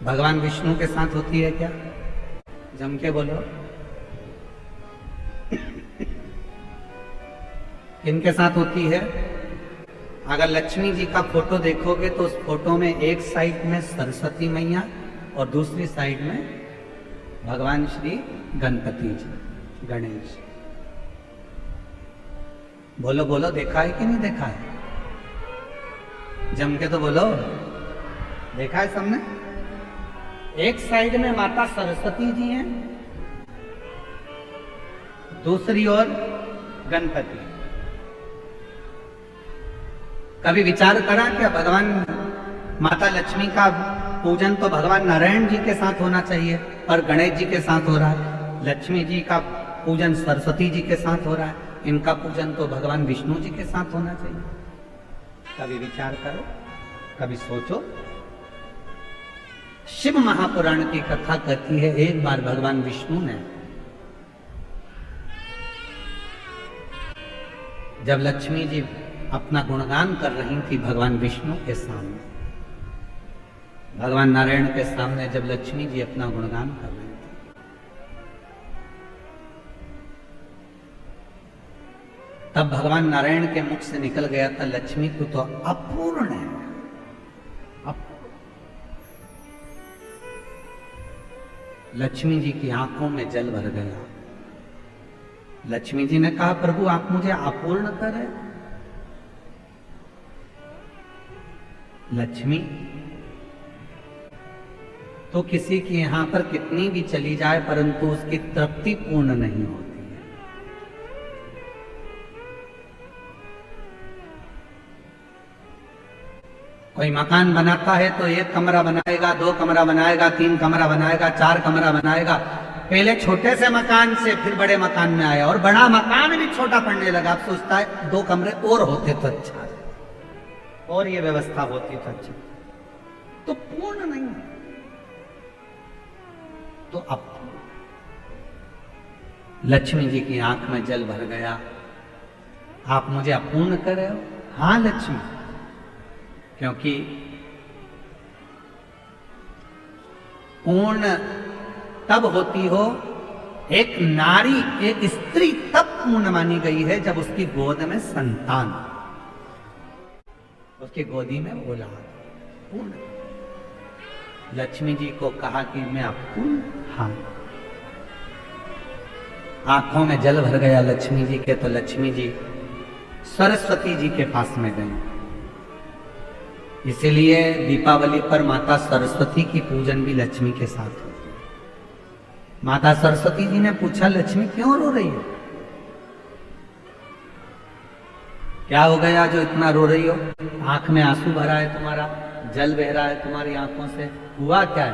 भगवान विष्णु के साथ होती है क्या? जम के बोलो। किनके साथ होती है? अगर लक्ष्मी जी का फोटो देखोगे तो उस फोटो में एक साइड में सरस्वती मैया और दूसरी साइड में भगवान श्री गणपति जी, गणेश। बोलो बोलो, देखा है कि नहीं देखा है? जम के तो बोलो, देखा है सबने? एक साइड में माता सरस्वती जी हैं, दूसरी ओर गणपति। कभी विचार करा क्या भगवान माता लक्ष्मी का पूजन तो भगवान नारायण जी के साथ होना चाहिए और गणेश जी के साथ हो रहा है, लक्ष्मी जी का पूजन सरस्वती जी के साथ हो रहा है, इनका पूजन तो भगवान विष्णु जी के साथ होना चाहिए। कभी विचार करो, कभी सोचो। शिव महापुराण की कथा कहती है एक बार भगवान विष्णु ने जब लक्ष्मी जी अपना गुणगान कर रही थी भगवान विष्णु के सामने, भगवान नारायण के सामने जब लक्ष्मी जी अपना गुणगान कर रही थी, तब भगवान नारायण के मुख से निकल गया था, लक्ष्मी को तो अपूर्ण है। लक्ष्मी जी की आंखों में जल भर गया। लक्ष्मी जी ने कहा प्रभु आप मुझे अपूर्ण करें। लक्ष्मी तो किसी की यहां पर कितनी भी चली जाए परंतु उसकी तृप्ति पूर्ण नहीं होती है। कोई मकान बनाता है तो एक कमरा बनाएगा, दो कमरा बनाएगा, तीन कमरा बनाएगा, चार कमरा बनाएगा। पहले छोटे से मकान से फिर बड़े मकान में आया और बड़ा मकान भी छोटा पड़ने लगा। अब सोचता है दो कमरे और होते तो अच्छा, और ये व्यवस्था होती तो अच्छा। तो पूर्ण नहीं है तो अब लक्ष्मी जी की आंख में जल भर गया। आप मुझे अपूर्ण कर रहे हो? हां लक्ष्मी, क्योंकि पूर्ण तब होती हो, एक नारी, एक स्त्री तब पूर्ण मानी गई है जब उसकी गोद में संतान, उसकी गोदी में औलाद पूर्ण। लक्ष्मी जी को कहा कि मैं अपूर्ण, हाँ। आंखों में जल भर गया लक्ष्मी जी के, तो लक्ष्मी जी सरस्वती जी के पास में गई। इसीलिए दीपावली पर माता सरस्वती की पूजन भी लक्ष्मी के साथ होती है। माता सरस्वती जी ने पूछा लक्ष्मी क्यों रो रही है? क्या हो गया जो इतना रो रही हो? आंख में आंसू भरा है तुम्हारा, जल बह रहा है तुम्हारी आंखों से, हुआ क्या है?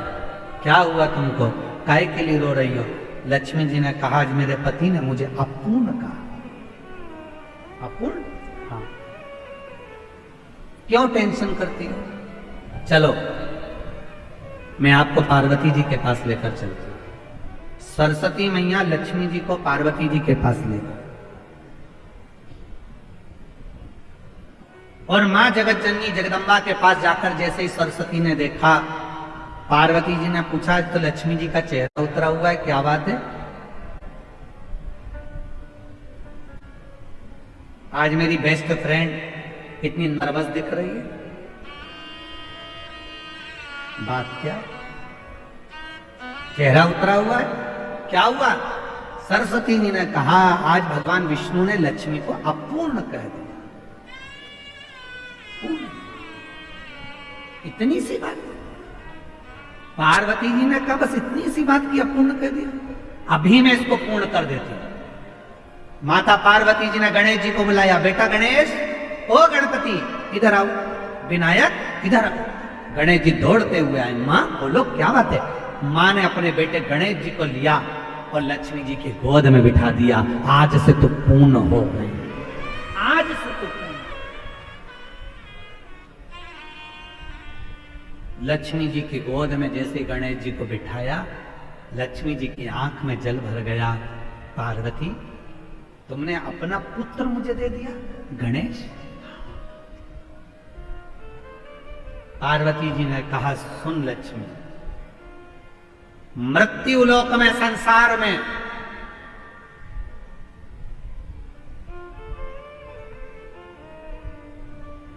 क्या हुआ तुमको? काहे के लिए रो रही हो? लक्ष्मी जी ने कहा, आज मेरे पति ने मुझे अपूर्ण कहा। अपूर्ण? हाँ। क्यों टेंशन करती हो? चलो मैं आपको पार्वती जी के पास लेकर चलती हूँ। सरस्वती मैया लक्ष्मी जी को पार्वती जी के पास ले गई और मां जगत जननी जगदम्बा के पास जाकर जैसे ही सरस्वती ने देखा, पार्वती जी ने पूछा, तो लक्ष्मी जी का चेहरा उतरा हुआ है, क्या बात है? आज मेरी बेस्ट फ्रेंड इतनी नर्वस दिख रही है, बात क्या? चेहरा उतरा हुआ है, क्या हुआ? सरस्वती जी ने कहा, आज भगवान विष्णु ने लक्ष्मी को अपूर्ण कह दिया। इतनी सी बात? पार्वती जी ने कहा, बस इतनी सी बात की अपूर्ण कह दिया, अभी मैं इसको पूर्ण कर देती हूं। माता पार्वती जी ने गणेश जी को बुलाया, बेटा गणेश, ओ गणपति इधर आओ, विनायक इधर आओ। गणेश जी दौड़ते हुए आए, मां बोलो क्या बात है? मां ने अपने बेटे गणेश जी को लिया और लक्ष्मी जी की गोद में बिठा दिया। आज से तू पूर्ण हो गई, आज से तू पूर्ण। लक्ष्मी जी की गोद में जैसे गणेश जी को बिठाया, लक्ष्मी जी की आंख में जल भर गया। पार्वती, तुमने अपना पुत्र मुझे दे दिया गणेश? पार्वती जी ने कहा, सुन लक्ष्मी, मृत्यु लोक में, संसार में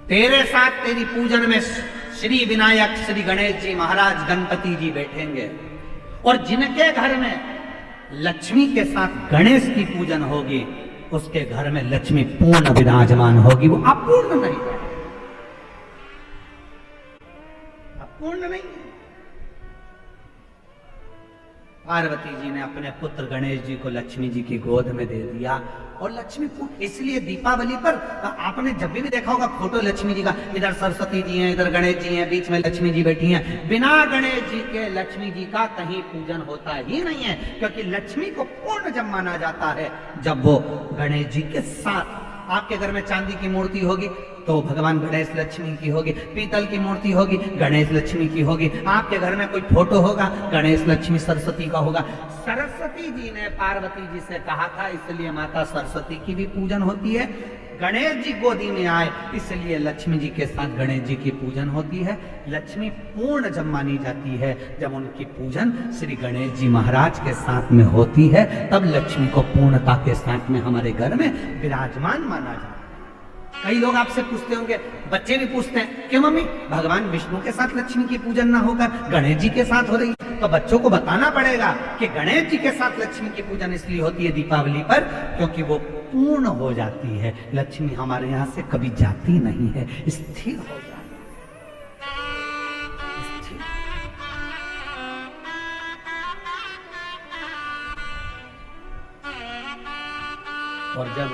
तेरे साथ तेरी पूजन में श्री विनायक श्री गणेश जी महाराज गणपति जी बैठेंगे, और जिनके घर में लक्ष्मी के साथ गणेश की पूजन होगी, उसके घर में लक्ष्मी पूर्ण विराजमान होगी, वो अपूर्ण नहीं है, अपूर्ण नहीं है। पार्वती जी ने अपने पुत्र गणेश जी को लक्ष्मी जी की गोद में दे दिया और लक्ष्मी पूर्ण। इसलिए दीपावली पर आपने जब भी देखा होगा फोटो लक्ष्मी जी का, इधर सरस्वती जी हैं, इधर गणेश जी हैं, बीच में लक्ष्मी जी बैठी हैं। बिना गणेश जी के लक्ष्मी जी का कहीं पूजन होता ही नहीं है, क्योंकि लक्ष्मी को पूर्ण जब माना जाता है जब वो गणेश जी के साथ। आपके घर में चांदी की मूर्ति होगी तो भगवान गणेश लक्ष्मी की होगी, पीतल की मूर्ति होगी गणेश लक्ष्मी की होगी, आपके घर में कोई फोटो होगा गणेश लक्ष्मी सरस्वती का होगा। सरस्वती जी ने पार्वती जी से कहा था, इसलिए माता सरस्वती की भी पूजन होती है। गणेश जी गोदी में आए, इसलिए लक्ष्मी जी के साथ गणेश जी की पूजन होती है। लक्ष्मी पूर्ण जब मानी जाती है जब उनकी पूजन श्री गणेश जी महाराज के साथ में होती है, तब लक्ष्मी को पूर्णता के साथ में हमारे घर में विराजमान माना जाता है। कई लोग आपसे पूछते होंगे, बच्चे भी पूछते हैं, क्यों मम्मी भगवान विष्णु के साथ लक्ष्मी की पूजन ना होकर गणेश जी के साथ हो रही? तो बच्चों को बताना पड़ेगा कि गणेश जी के साथ लक्ष्मी की पूजन इसलिए होती है दीपावली पर, क्योंकि वो पूर्ण हो जाती है। लक्ष्मी हमारे यहाँ से कभी जाती नहीं है, स्थिर हो जाती है, स्थिर। और जब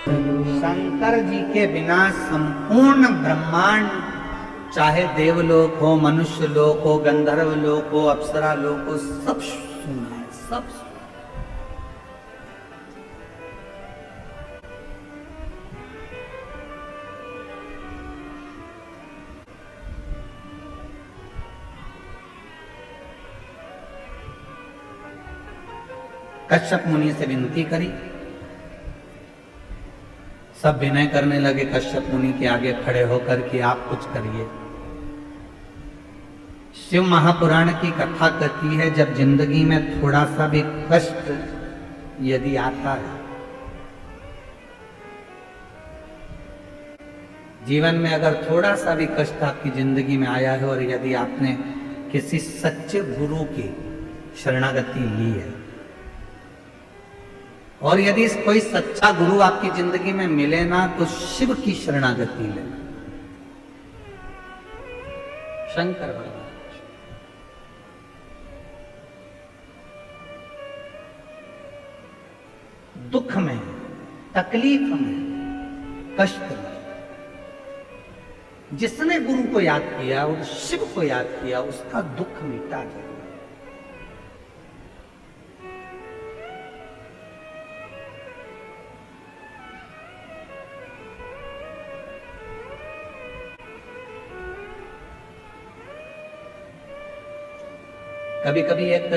शंकर जी के बिना संपूर्ण ब्रह्मांड, चाहे देवलोक हो, मनुष्य लोक हो, गंधर्व लोक हो, अप्सरा लोक हो, सब सुना है, सब सुना। कश्यप मुनि से विनती करी, सब विनय करने लगे कश्यप मुनि के आगे खड़े होकर कि आप कुछ करिए। शिव महापुराण की कथा कहती है, जब जिंदगी में थोड़ा सा भी कष्ट यदि आता है, जीवन में अगर थोड़ा सा भी कष्ट आपकी जिंदगी में आया है और यदि आपने किसी सच्चे गुरु की शरणागति ली है, और यदि कोई सच्चा गुरु आपकी जिंदगी में मिले ना, तो शिव की शरणागति ले, शंकर भगवान। दुख में, तकलीफ में, कष्ट नहीं। जिसने गुरु को याद किया और शिव को याद किया उसका दुख मिटा गया। कभी कभी एक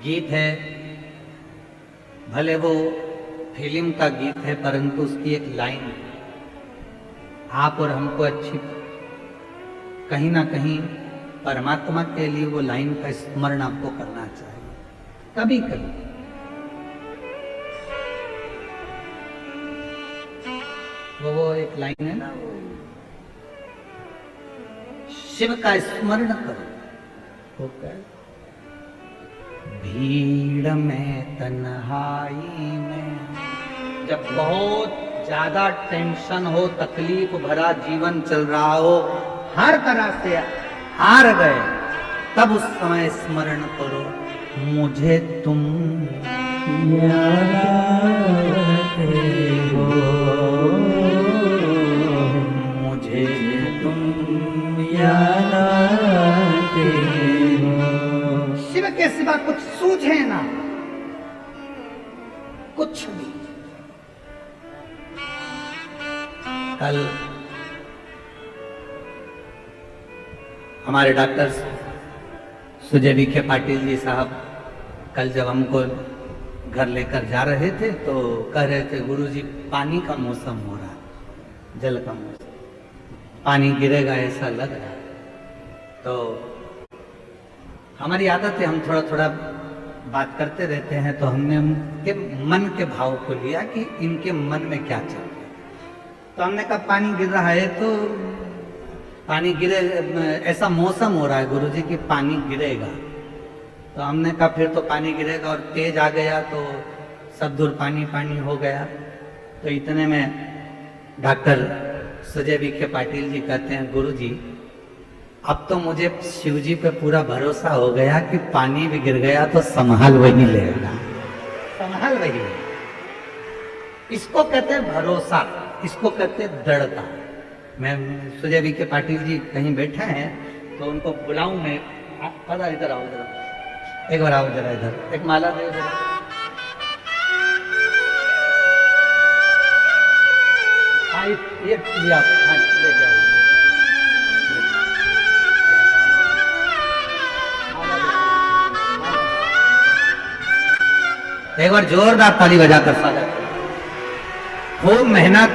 गीत है, भले वो फिल्म का गीत है परंतु उसकी एक लाइन आप और हमको अच्छी, कहीं ना कहीं परमात्मा के लिए वो लाइन का स्मरण आपको करना चाहिए कभी कभी। वो एक लाइन है ना, वो शिव का स्मरण करो। भीड़ में तन्हाई में, जब बहुत ज्यादा टेंशन हो, तकलीफ भरा जीवन चल रहा हो, हर तरह से हार गए, तब उस समय स्मरण करो, मुझे तुम याद आते हो, मुझे तुम याद आते हो। शिव के सिवा कुछ सूझे ना, कुछ भी। कल हमारे डॉक्टर सुजय विखे पाटिल जी साहब कल जब हमको घर लेकर जा रहे थे तो कह रहे थे, गुरुजी पानी का मौसम हो रहा है, जल का मौसम, पानी गिरेगा ऐसा लग रहा है। तो हमारी आदत है, हम थोड़ा थोड़ा बात करते रहते हैं, तो हमने उनके मन के भाव को लिया कि इनके मन में क्या चल रहा है। तो हमने कहा पानी गिर रहा है तो पानी गिरे, ऐसा मौसम हो रहा है गुरुजी कि पानी गिरेगा। तो हमने कहा फिर तो पानी गिरेगा, और तेज आ गया तो सब दूर पानी पानी हो गया। तो इतने में डॉक्टर सुजय विखे पाटिल जी कहते हैं, गुरुजी अब तो मुझे शिवजी पे पूरा भरोसा हो गया कि पानी भी गिर गया तो संभाल वही लेगा, संभाल वही लेगा। इसको कहते हैं भरोसा, इसको कहते हैं दृढ़ता। मैं सुजय विखे पाटिल जी कहीं बैठे हैं तो उनको बुलाऊं मैं, पता इधर आओ जरा, एक बार आओ जरा इधर, एक माला दे जरा। ये लिया, हाँ ले जाओ। एक बार जोरदार ताली बजाकर स्वागत। खूब मेहनत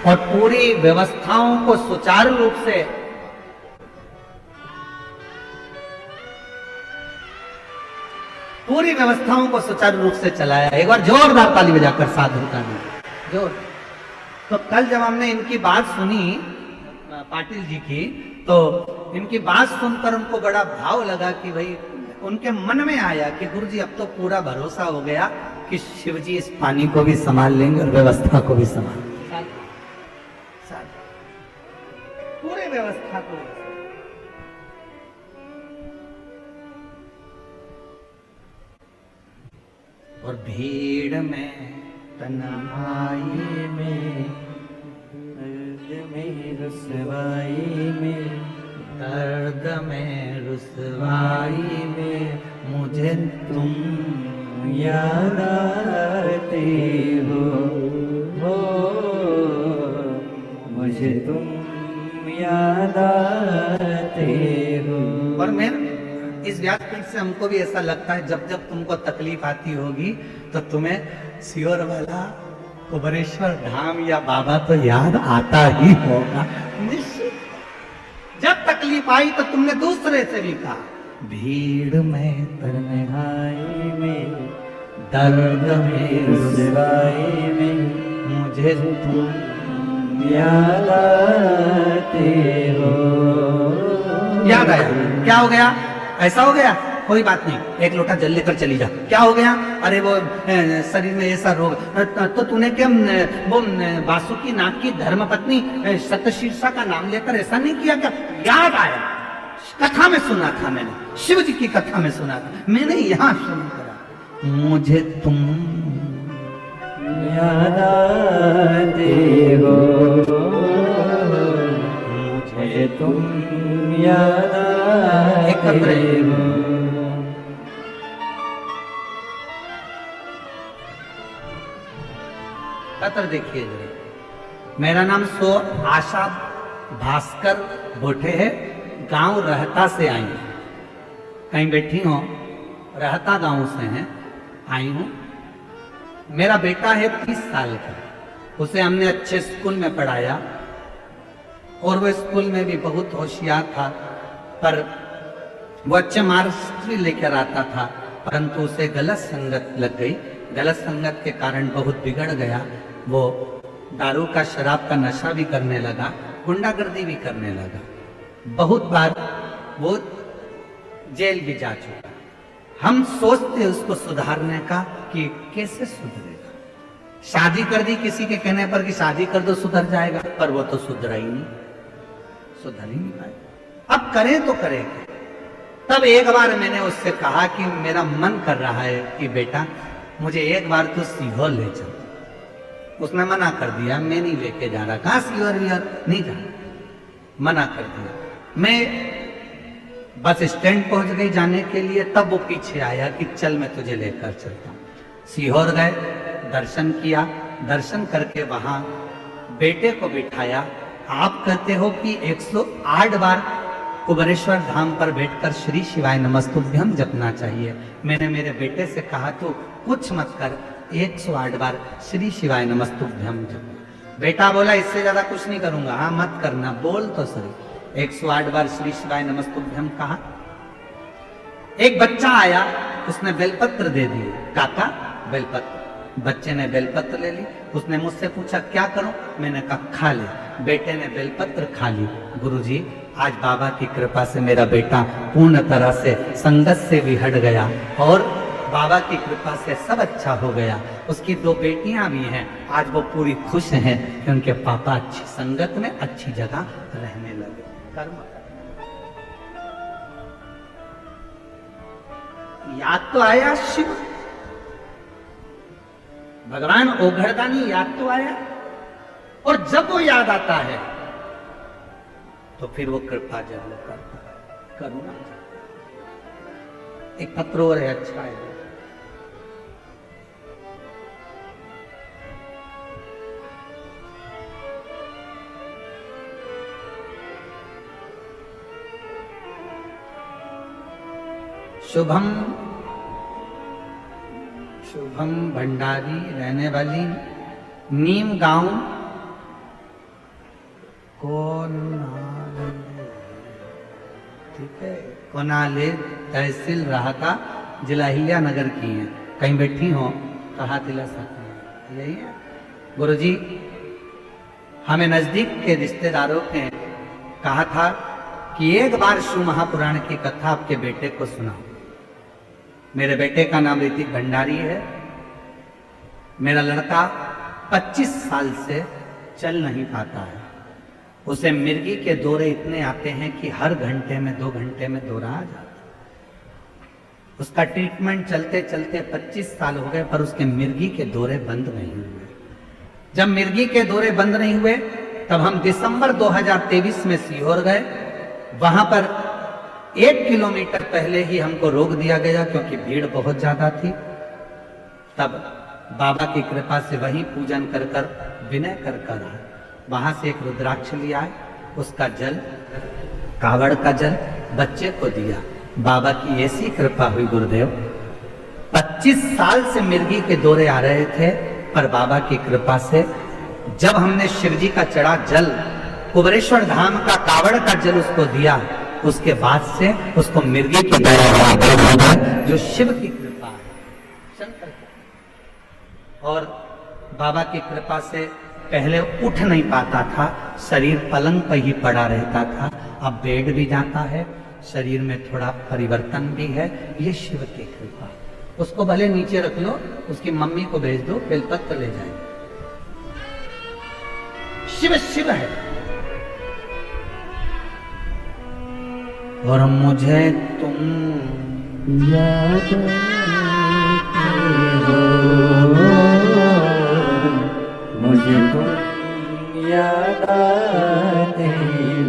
और पूरी व्यवस्थाओं को सुचारू रूप से सुचारू रूप से चलाया। एक बार जोरदार ताली बजाकर साधु का जोर। तो कल जब हमने इनकी बात सुनी पाटिल जी की, तो इनकी बात सुनकर उनको बड़ा भाव लगा कि भाई, उनके मन में आया कि गुरुजी अब तो पूरा भरोसा हो गया कि शिवजी इस पानी को भी संभाल लेंगे और व्यवस्था को भी संभाल, पूरे व्यवस्था को। और भीड़ में तन्हाई में, दर्द में रुसवाई में, दर्द में रुसवाई में, मुझे तुम याद आते हो, मुझे तुम याद आते हो। और मैं इस व्यासपीठ से हमको भी ऐसा लगता है, जब जब तुमको तकलीफ आती होगी तो तुम्हें सियोर वाला कुबरेश्वर धाम या बाबा तो याद आता ही होगा निश्चित। जब तकलीफ आई तो तुमने दूसरे से भी कहा, भीड़ में तन्हाई में, दर्द में रुसवाई में, मुझे तुम याद आते हो। याद आया, क्या हो गया? ऐसा हो गया, कोई बात नहीं, एक लोटा जल लेकर चली जा। क्या हो गया? अरे वो शरीर में ऐसा रोग, तो तूने क्या वो वासुकी नाग की धर्मपत्नी सतशीर्षा का नाम लेकर ऐसा नहीं किया क्या? याद आया, कथा में सुना था मैंने, शिव जी की कथा में सुना था मैंने, यहाँ शुरू करा, मुझे तुम याद तुम याद आते हो। कतर देखिए जरा। मेरा नाम सो आशा भास्कर बोठे है, गांव रहता से आई हूं। कहीं बैठी हो, रहता गांव से हैं, आई हूं। मेरा बेटा है 30 साल का, उसे हमने अच्छे स्कूल में पढ़ाया और वो स्कूल में भी बहुत होशियार था, पर वो अच्छे मार्क्स भी लेकर आता था, परंतु उसे गलत संगत लग गई। गलत संगत के कारण बहुत बिगड़ गया। वो दारू का, शराब का नशा भी करने लगा, गुंडागर्दी भी करने लगा। बहुत बार वो जेल भी जा चुका। हम सोचते उसको सुधारने का कि कैसे सुधरेगा। शादी कर दी किसी के कहने पर कि शादी कर दो सुधर जाएगा, पर वो तो सुधरा ही नहीं, सुधर ही नहीं पाएगा। अब करें तो करें क्या? तब एक बार मैंने उससे कहा कि मेरा मन कर रहा है कि बेटा मुझे एक बार तो सीहोर ले चल। उसने मना कर दिया, मैं नहीं लेके जा रहा। कहाँ सीहोर नहीं जा रहा, मना कर दिया। मैं बस स्टैंड पहुंच गई जाने के लिए, तब वो पीछे आया कि चल मैं तुझे लेकर चलता हूँ। सीहोर गए, दर्शन किया, दर्शन करके वहां बेटे को बिठाया। आप कहते हो कि 108 बार कुबेरेश्वर धाम पर बैठकर श्री शिवाय नमस्तुभ्यम जपना चाहिए। मैंने मेरे बेटे से कहा तो कुछ मत कर, 108 बार श्री शिवाय नमस्तुभ्यम जप। बेटा बोला इससे ज्यादा कुछ नहीं करूंगा। हाँ मत करना, बोल तो सही। 108 बार श्री शिवाय नमस्तुभ्यम कहा। एक बच्चा आया, उसने बेलपत्र दे दिए। काका बेलपत्र। बच्चे ने बेलपत्र ले ली। उसने मुझसे पूछा क्या करूं? मैंने कहा खा ले। बेटे ने बेलपत्र खा ली। गुरुजी आज बाबा की कृपा से मेरा बेटा पूर्ण तरह से संगत से भी हट गया और बाबा की कृपा से सब अच्छा हो गया। उसकी 2 बेटियां भी हैं, आज वो पूरी खुश हैं कि उनके पापा अच्छी संगत में अच्छी जगह रहने लगे। कर्म याद तो आया शिव, भगवान ओघड़दानी याद तो आया। और जब वो याद आता है तो फिर वो कृपा जरूर करता है, करुणा। एक पत्र और है, अच्छा है। शुभम शुभम भंडारी, रहने वाली नीम गांव कोनाले, ठीक है, कोनाले तहसील राहता, जिला हिल्या नगर की है। कहीं बैठी हो तो हाथ हिला सकते हैं, यही है। गुरुजी हमें नजदीक के रिश्तेदारों ने कहा था कि एक बार शिव महापुराण की कथा आपके बेटे को सुनाओ। मेरे बेटे का नाम ऋतिक भंडारी है। मेरा लड़का 25 साल से चल नहीं पाता है। उसे मिर्गी के दौरे इतने आते हैं कि हर घंटे में 2 घंटे में दौरा आ जाता है। उसका ट्रीटमेंट चलते चलते 25 साल हो गए, पर उसके मिर्गी के दौरे बंद नहीं हुए। जब मिर्गी के दौरे बंद नहीं हुए तब हम दिसंबर 2023 में सीहोर गए। वहां पर 1 किलोमीटर पहले ही हमको रोक दिया गया क्योंकि भीड़ बहुत ज्यादा थी। तब बाबा की कृपा से वहीं पूजन कर कर विनय कर कर आए। वहां से एक रुद्राक्ष लिया है, उसका जल, कावड़ का जल बच्चे को दिया। बाबा की ऐसी कृपा हुई गुरुदेव, 25 साल से मिर्गी के दौरे आ रहे थे, पर बाबा की कृपा से जब हमने शिव जी का चढ़ा जल, कुबेरेश्वर धाम का कावड़ का जल उसको दिया, उसके बाद से उसको मिर्गी की दया, जो शिव की कृपा है, शंकर की। और बाबा की कृपा से पहले उठ नहीं पाता था, शरीर पलंग पर ही पड़ा रहता था। अब बेड भी जाता है, शरीर में थोड़ा परिवर्तन भी है, ये शिव की कृपा। उसको भले नीचे रख लो, उसकी मम्मी को भेज दो, बेलपत्र ले जाए। शिव शिव है। और मुझे तुम याद हो, मुझे तुम याद आते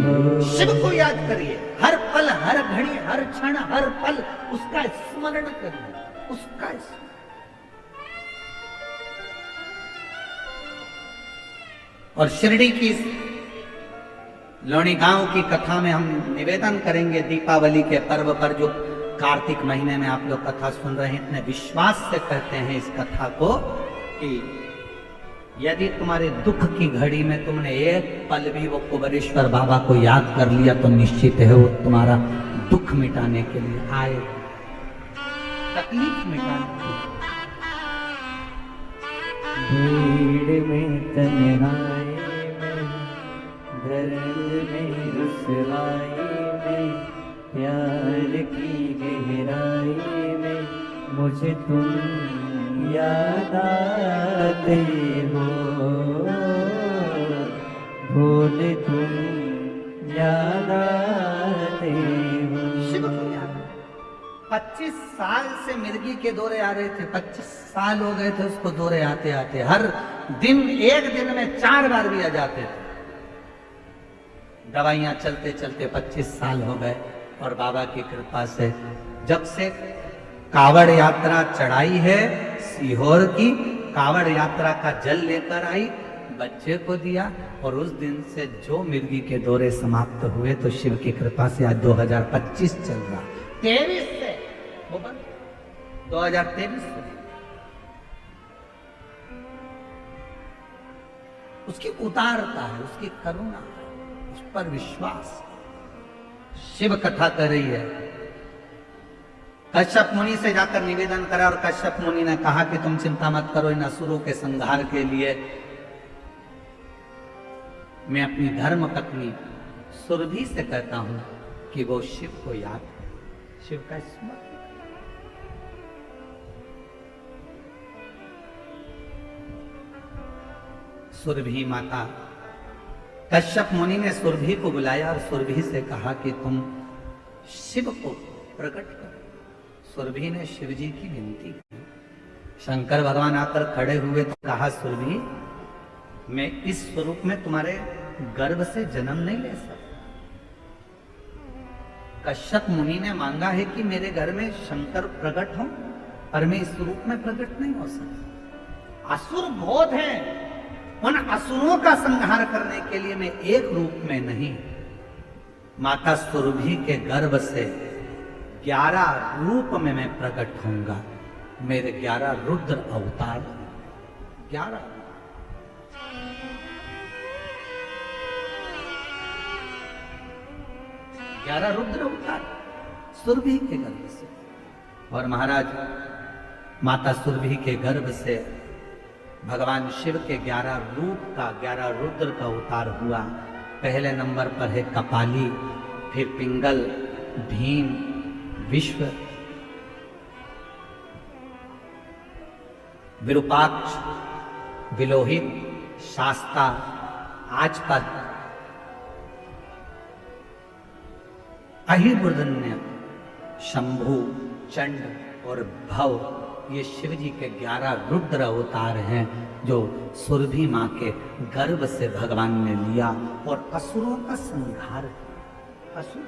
हो। शिव को याद करिए, हर पल, हर घड़ी, हर क्षण, हर पल उसका स्मरण करिए, उसका स्मरण। और शिरडी की लोनी गांव की कथा में हम निवेदन करेंगे, दीपावली के पर्व पर जो कार्तिक महीने में आप लोग कथा सुन रहे हैं, इतने विश्वास से कहते हैं इस कथा को कि यदि तुम्हारे दुख की घड़ी में तुमने एक पल भी वो कुबेरेश्वर बाबा को याद कर लिया तो निश्चित है वो तुम्हारा दुख मिटाने के लिए आए, तकलीफ मिटाने के लिए। भीड़ में तन्हाई में, दर्द में रुसवाई में, प्यार की गहराई में मुझे तुम याद आते हो, भोले तुम याद आते हो। शिव को याद। 25 साल से मिर्गी के दौरे आ रहे थे, 25 साल हो गए थे उसको दौरे आते आते, हर दिन एक दिन में 4 बार भी आ जाते थे। दवाइयां चलते चलते 25 साल हो गए और बाबा की कृपा से जब से कावड़ यात्रा चढ़ाई है सीहोर की, कावड़ यात्रा का जल लेकर आई, बच्चे को दिया और उस दिन से जो मिर्गी के दौरे समाप्त हुए तो शिव की कृपा से आज 2025 चल रहा, 23 से वो बंद, 2023 से उसकी उदारता है, उसकी करुणा है, उस पर विश्वास। शिव कथा कर रही है। कश्यप मुनि से जाकर निवेदन करा और कश्यप मुनि ने कहा कि तुम चिंता मत करो, इन असुरों के संहार के लिए मैं अपनी धर्म पत्नी सुरभि से कहता हूं कि वो शिव को याद करे, शिव का स्मरण। सुरभि माता, कश्यप मुनि ने सुरभि को बुलाया और सुरभि से कहा कि तुम शिव को प्रकट करो। सुरभि ने शिव जी की विनती की। शंकर भगवान आकर खड़े हुए तो कहा, सुरभि मैं इस स्वरूप में तुम्हारे गर्भ से जन्म नहीं ले सकता। कश्यप मुनि ने मांगा है कि मेरे घर में शंकर प्रकट हो, पर मैं इस रूप में प्रकट नहीं हो सकता। असुर बहुत हैं, उन असुरों का संहार करने के लिए मैं एक रूप में नहीं, माता सुरभि के गर्भ से 11 रूप में मैं प्रकट होऊंगा। मेरे 11 रुद्र अवतार, 11 रुद्र अवतार सुरभि के गर्भ से। और महाराज माता सुरभि के गर्भ से भगवान शिव के 11 रूप का, 11 रुद्र का अवतार हुआ। पहले नंबर पर है कपाली, फिर पिंगल, भीम, विश्व, विरूपाक्ष, विलोहित, शास्ता, आजपद, अहिर्बुदन्य, शंभु, चंड और भव, ये शिव जी के 11 रुद्र अवतार हैं जो सुरभि मां के गर्भ से भगवान ने लिया और असुरों का संहार किया। असुर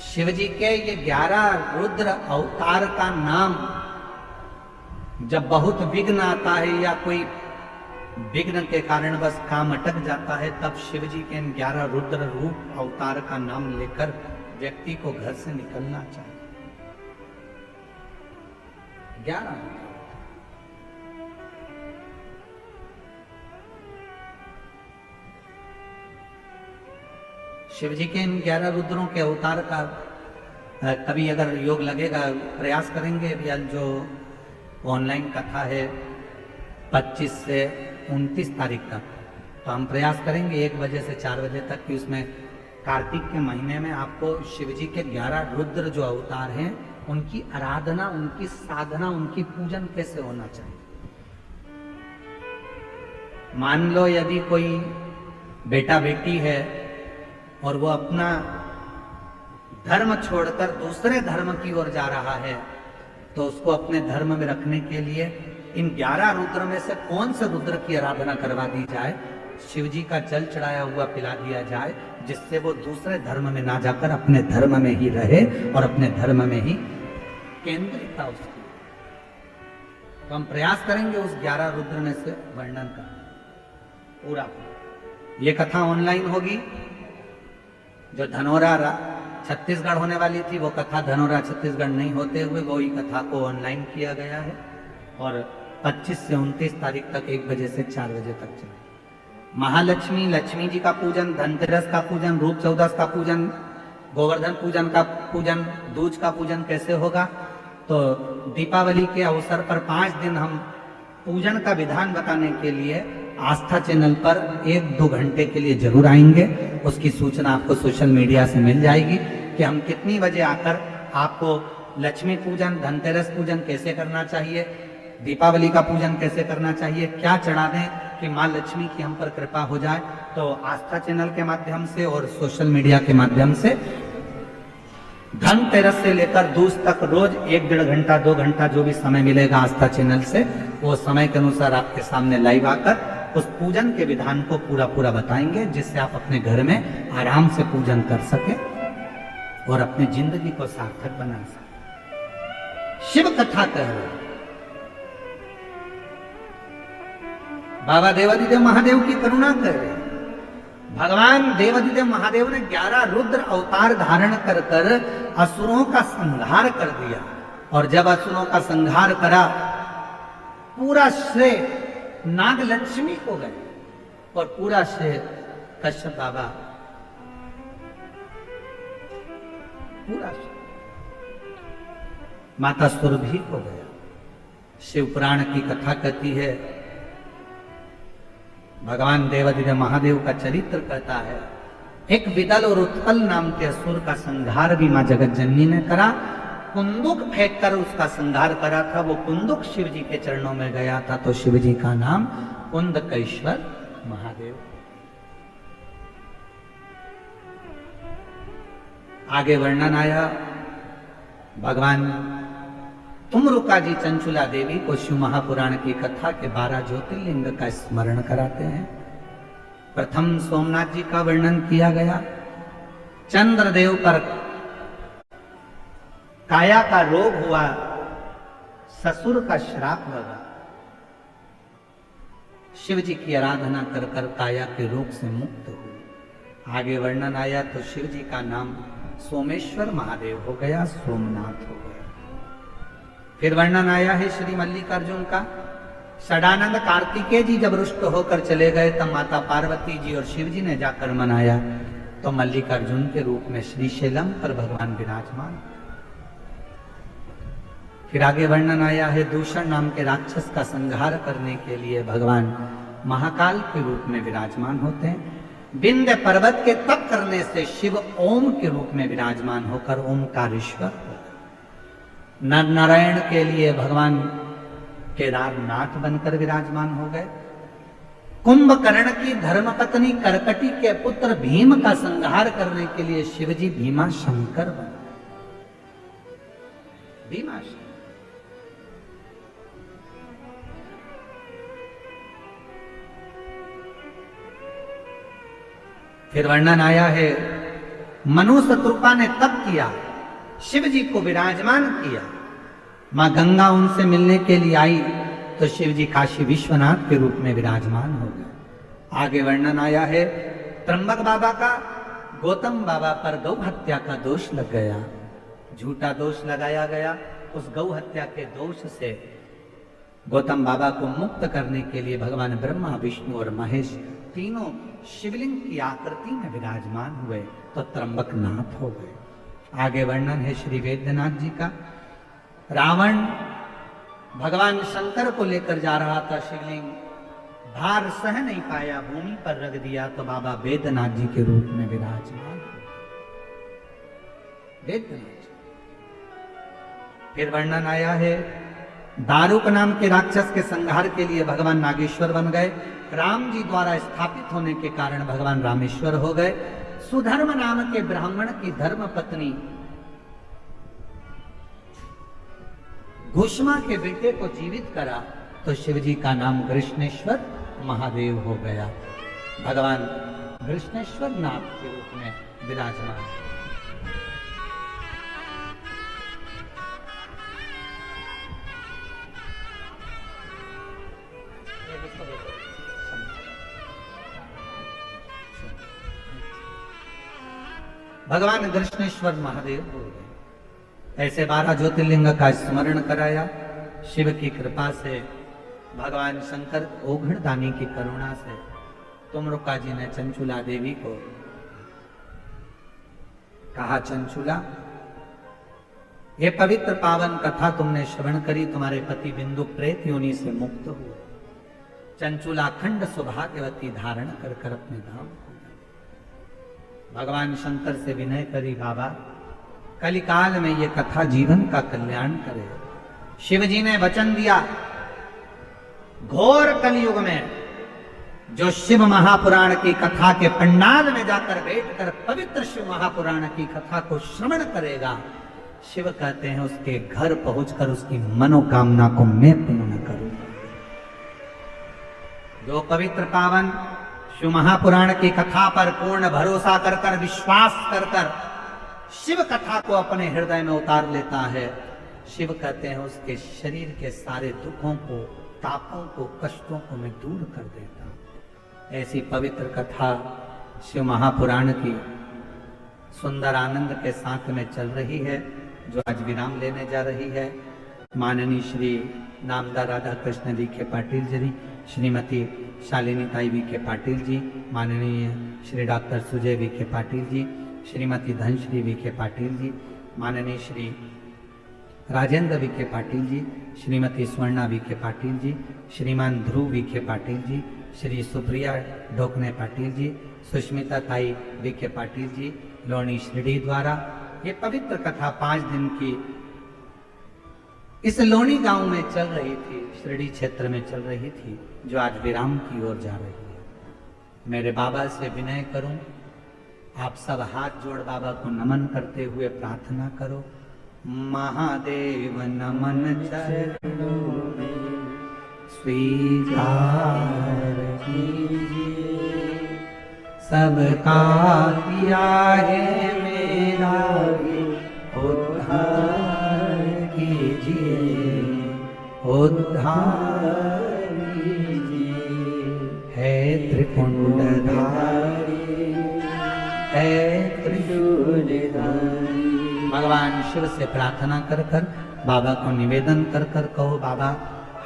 शिव जी के ये 11 रुद्र अवतार का नाम जब बहुत विघ्न आता है या कोई विघ्न के कारण बस काम अटक जाता है, तब शिव जी के इन 11 रुद्र रूप अवतार का नाम लेकर व्यक्ति को घर से निकलना चाहिए। 11 शिव जी के इन 11 रुद्रों के अवतार का कभी अगर योग लगेगा प्रयास करेंगे। या जो ऑनलाइन कथा है 25 से 29 तारीख तक, तो हम प्रयास करेंगे 1 बजे से 4 बजे तक कि उसमें कार्तिक के महीने में आपको शिव जी के 11 रुद्र जो अवतार हैं उनकी आराधना, उनकी साधना, उनकी पूजन कैसे होना चाहिए। मान लो यदि कोई बेटा बेटी है और वो अपना धर्म छोड़कर दूसरे धर्म की ओर जा रहा है, तो उसको अपने धर्म में रखने के लिए इन 11 रुद्र में से कौन से रुद्र की आराधना करवा दी जाए, शिव जी का जल चढ़ाया हुआ पिला दिया जाए, जिससे वो दूसरे धर्म में ना जाकर अपने धर्म में ही रहे और अपने धर्म में ही केंद्रितता उसकी। तो हम प्रयास करेंगे उस 11 रुद्र में से वर्णन का पूरा। ये कथा ऑनलाइन होगी। जो धनोरा छत्तीसगढ़ होने वाली थी वो कथा धनोरा छत्तीसगढ़ नहीं होते हुए वही कथा को ऑनलाइन किया गया है और 25 से 29 तारीख तक 1 बजे से 4 बजे तक चले। महालक्ष्मी, लक्ष्मी जी का पूजन, धनतेरस का पूजन, रूप चौदस का पूजन, गोवर्धन पूजन का पूजन, दूज का पूजन कैसे होगा, तो दीपावली के अवसर पर 5 दिन हम पूजन का विधान बताने के लिए आस्था चैनल पर 1-2 घंटे के लिए जरूर आएंगे। उसकी सूचना आपको सोशल मीडिया से मिल जाएगी कि हम कितनी बजे आकर आपको लक्ष्मी पूजन, धनतेरस पूजन कैसे करना चाहिए, दीपावली का पूजन कैसे करना चाहिए, क्या चढ़ा दें कि माँ लक्ष्मी की हम पर कृपा हो जाए। तो आस्था चैनल के माध्यम से और सोशल मीडिया के माध्यम से धनतेरस से लेकर दूज तक रोज 1-1.5 घंटा 2 घंटा जो भी समय मिलेगा आस्था चैनल से, वो समय के अनुसार आपके सामने लाइव आकर उस पूजन के विधान को पूरा बताएंगे, जिससे आप अपने घर में आराम से पूजन कर सके और अपनी जिंदगी को सार्थक बना सके। शिव कथा कह रहे बाबा देवादिदेव महादेव की करुणा कर रहे। भगवान देवादिदेव महादेव ने 11 रुद्र अवतार धारण कर कर असुरों का संहार कर दिया। और जब असुरों का संहार करा, पूरा श्रेय नाग लक्ष्मी को गए और पूरा श्रेय कश्यप बाबा, पूरा माता सुरभि को गया। शिव पुराण की कथा कहती है, भगवान देवादिदेव महादेव का चरित्र कहता है, एक विदल और उत्पल नाम के असुर का संहार भी मां जगत जननी ने करा। कुंदुक फेंक कर उसका संहार करा था। वो कुंदुक शिव जी के चरणों में गया था, तो शिव जी का नाम कुंदकेश्वर महादेव। आगे वर्णन आया, भगवान तुमरुका जी चंचुला देवी को शिव महापुराण की कथा के 12 ज्योतिर्लिंग का स्मरण कराते हैं। प्रथम सोमनाथ जी का वर्णन किया गया। चंद्रदेव पर काया का रोग हुआ, ससुर का श्राप लगा। शिव जी की आराधना कर कर काया के रोग से मुक्त हुए। आगे वर्णन आया तो शिव जी का नाम सोमेश्वर महादेव हो गया, सोमनाथ हो गया। फिर वर्णन आया है श्री मल्लिकार्जुन का। षडानंद कार्तिकेय जी जब रुष्ट होकर चले गए, तब माता पार्वती जी और शिव जी ने जाकर मनाया, तो मल्लिकार्जुन के रूप में श्रीशैलम पर भगवान विराजमान। फिर आगे वर्णन आया है, दूषण नाम के राक्षस का संहार करने के लिए भगवान महाकाल के रूप में विराजमान होते हैं। विंध्य पर्वत के तप करने से शिव ओम के रूप में विराजमान होकर ओमकारेश्वर होकर। नर नारायण के लिए भगवान केदारनाथ बनकर विराजमान हो गए। कुंभकर्ण की धर्मपत्नी करकटी के पुत्र भीम का संहार करने के लिए शिवजी भीमा शंकर बने। भीमा शंकर। फिर वर्णन आया है, मनु शत्रुपा ने तप किया, शिव जी को विराजमान किया। मां गंगा उनसे मिलने के लिए आई, तो शिव जी काशी विश्वनाथ के रूप में विराजमान हो गए। आगे वर्णन आया है, त्र्यंबक बाबा का गौतम बाबा पर गौ हत्या का दोष लग गया, झूठा दोष लगाया गया। उस गौ हत्या के दोष से गौतम बाबा को मुक्त करने के लिए भगवान ब्रह्मा, विष्णु और महेश तीनों शिवलिंग की आकृति में विराजमान हुए, तो त्र्यंबकनाथ हो गए। आगे वर्णन है श्री वेद्यनाथ जी का। रावण भगवान शंकर को लेकर जा रहा था शिवलिंग, भार सह नहीं पाया, भूमि पर रख दिया, तो बाबा वेद्यनाथ जी के रूप में विराजमान हुए। वेद्यनाथ जी। फिर वर्णन आया है, दारुक नाम के राक्षस के संहार के लिए भगवान नागेश्वर बन गए। राम जी द्वारा स्थापित होने के कारण भगवान रामेश्वर हो गए। सुधर्म नाम के ब्राह्मण की धर्म पत्नी घुष्मा के बेटे को जीवित करा तो शिव जी का नाम कृष्णेश्वर महादेव हो गया। भगवान कृष्णेश्वर नाम के रूप में विराजमान है। भगवान कृष्णेश्वर महादेव हो गए। ऐसे 12 ज्योतिर्लिंग का स्मरण कराया। शिव की कृपा से, भगवान शंकर ओघड़ दानी की करुणा से तुमरुका जी ने चंचुला देवी को कहा, चंचुला ये पवित्र पावन कथा तुमने श्रवण करी, तुम्हारे पति बिंदु प्रेत योनि से मुक्त हुए। चंचुला खंड सौभाग्यवती धारण कर कर अपने धाम को गई। भगवान शंकर से विनय करी, बाबा कलिकाल में ये कथा जीवन का कल्याण करे। शिव जी ने वचन दिया, घोर कलयुग में जो शिव महापुराण की कथा के पंडाल में जाकर बैठकर पवित्र शिव महापुराण की कथा को श्रवण करेगा, शिव कहते हैं उसके घर पहुंचकर उसकी मनोकामना को मैं पूर्ण करूंगा। जो पवित्र पावन शिव महापुराण की कथा पर पूर्ण भरोसा कर कर, विश्वास कर कर शिव कथा को अपने हृदय में उतार लेता है, शिव कहते हैं उसके शरीर के सारे दुखों को, तापों को, कष्टों को मैं दूर कर देता हूं। ऐसी पवित्र कथा शिव महापुराण की सुंदर आनंद के साथ में चल रही है, जो आज विराम लेने जा रही है। माननीय श्री नामदार राधा कृष्ण विखे पाटिल जी, श्रीमती शालिनी ताई विखे पाटिल जी, माननीय श्री डॉक्टर सुजय विखे पाटिल जी, श्रीमती धनश्री विखे पाटिल जी, माननीय श्री राजेंद्र विखे पाटिल जी, श्रीमती स्वर्णा विखे पाटिल जी, श्रीमान ध्रुव विखे पाटिल जी, श्री सुप्रिया ढोकने पाटिल जी, सुष्मिता ताई विखे पाटिल जी, लोणी शिरडी द्वारा ये पवित्र कथा 5 दिन की इस लोणी गांव में चल रही थी, शिरडी क्षेत्र में चल रही थी, जो आज विराम की ओर जा रही है। मेरे बाबा से विनय करूं, आप सब हाथ जोड़ बाबा को नमन करते हुए प्रार्थना करो। महादेव नमन चरणों में स्वीकार कीजिए, सबका किया है मेरा उद्धार कीजिए, उद्धार कीजिए। है त्रिपुंडधारी, है त्रिशूलधारी। भगवान शिव से प्रार्थना कर कर, बाबा को निवेदन कर कर कहो, बाबा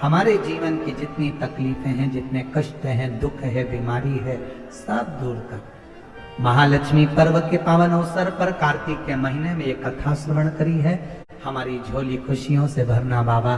हमारे जीवन की जितनी तकलीफें हैं, जितने कष्ट हैं, दुख है, बीमारी है, सब दूर कर। महालक्ष्मी पर्व के पावन अवसर पर कार्तिक के महीने में एक कथा श्रवण करी है, हमारी झोली खुशियों से भरना बाबा।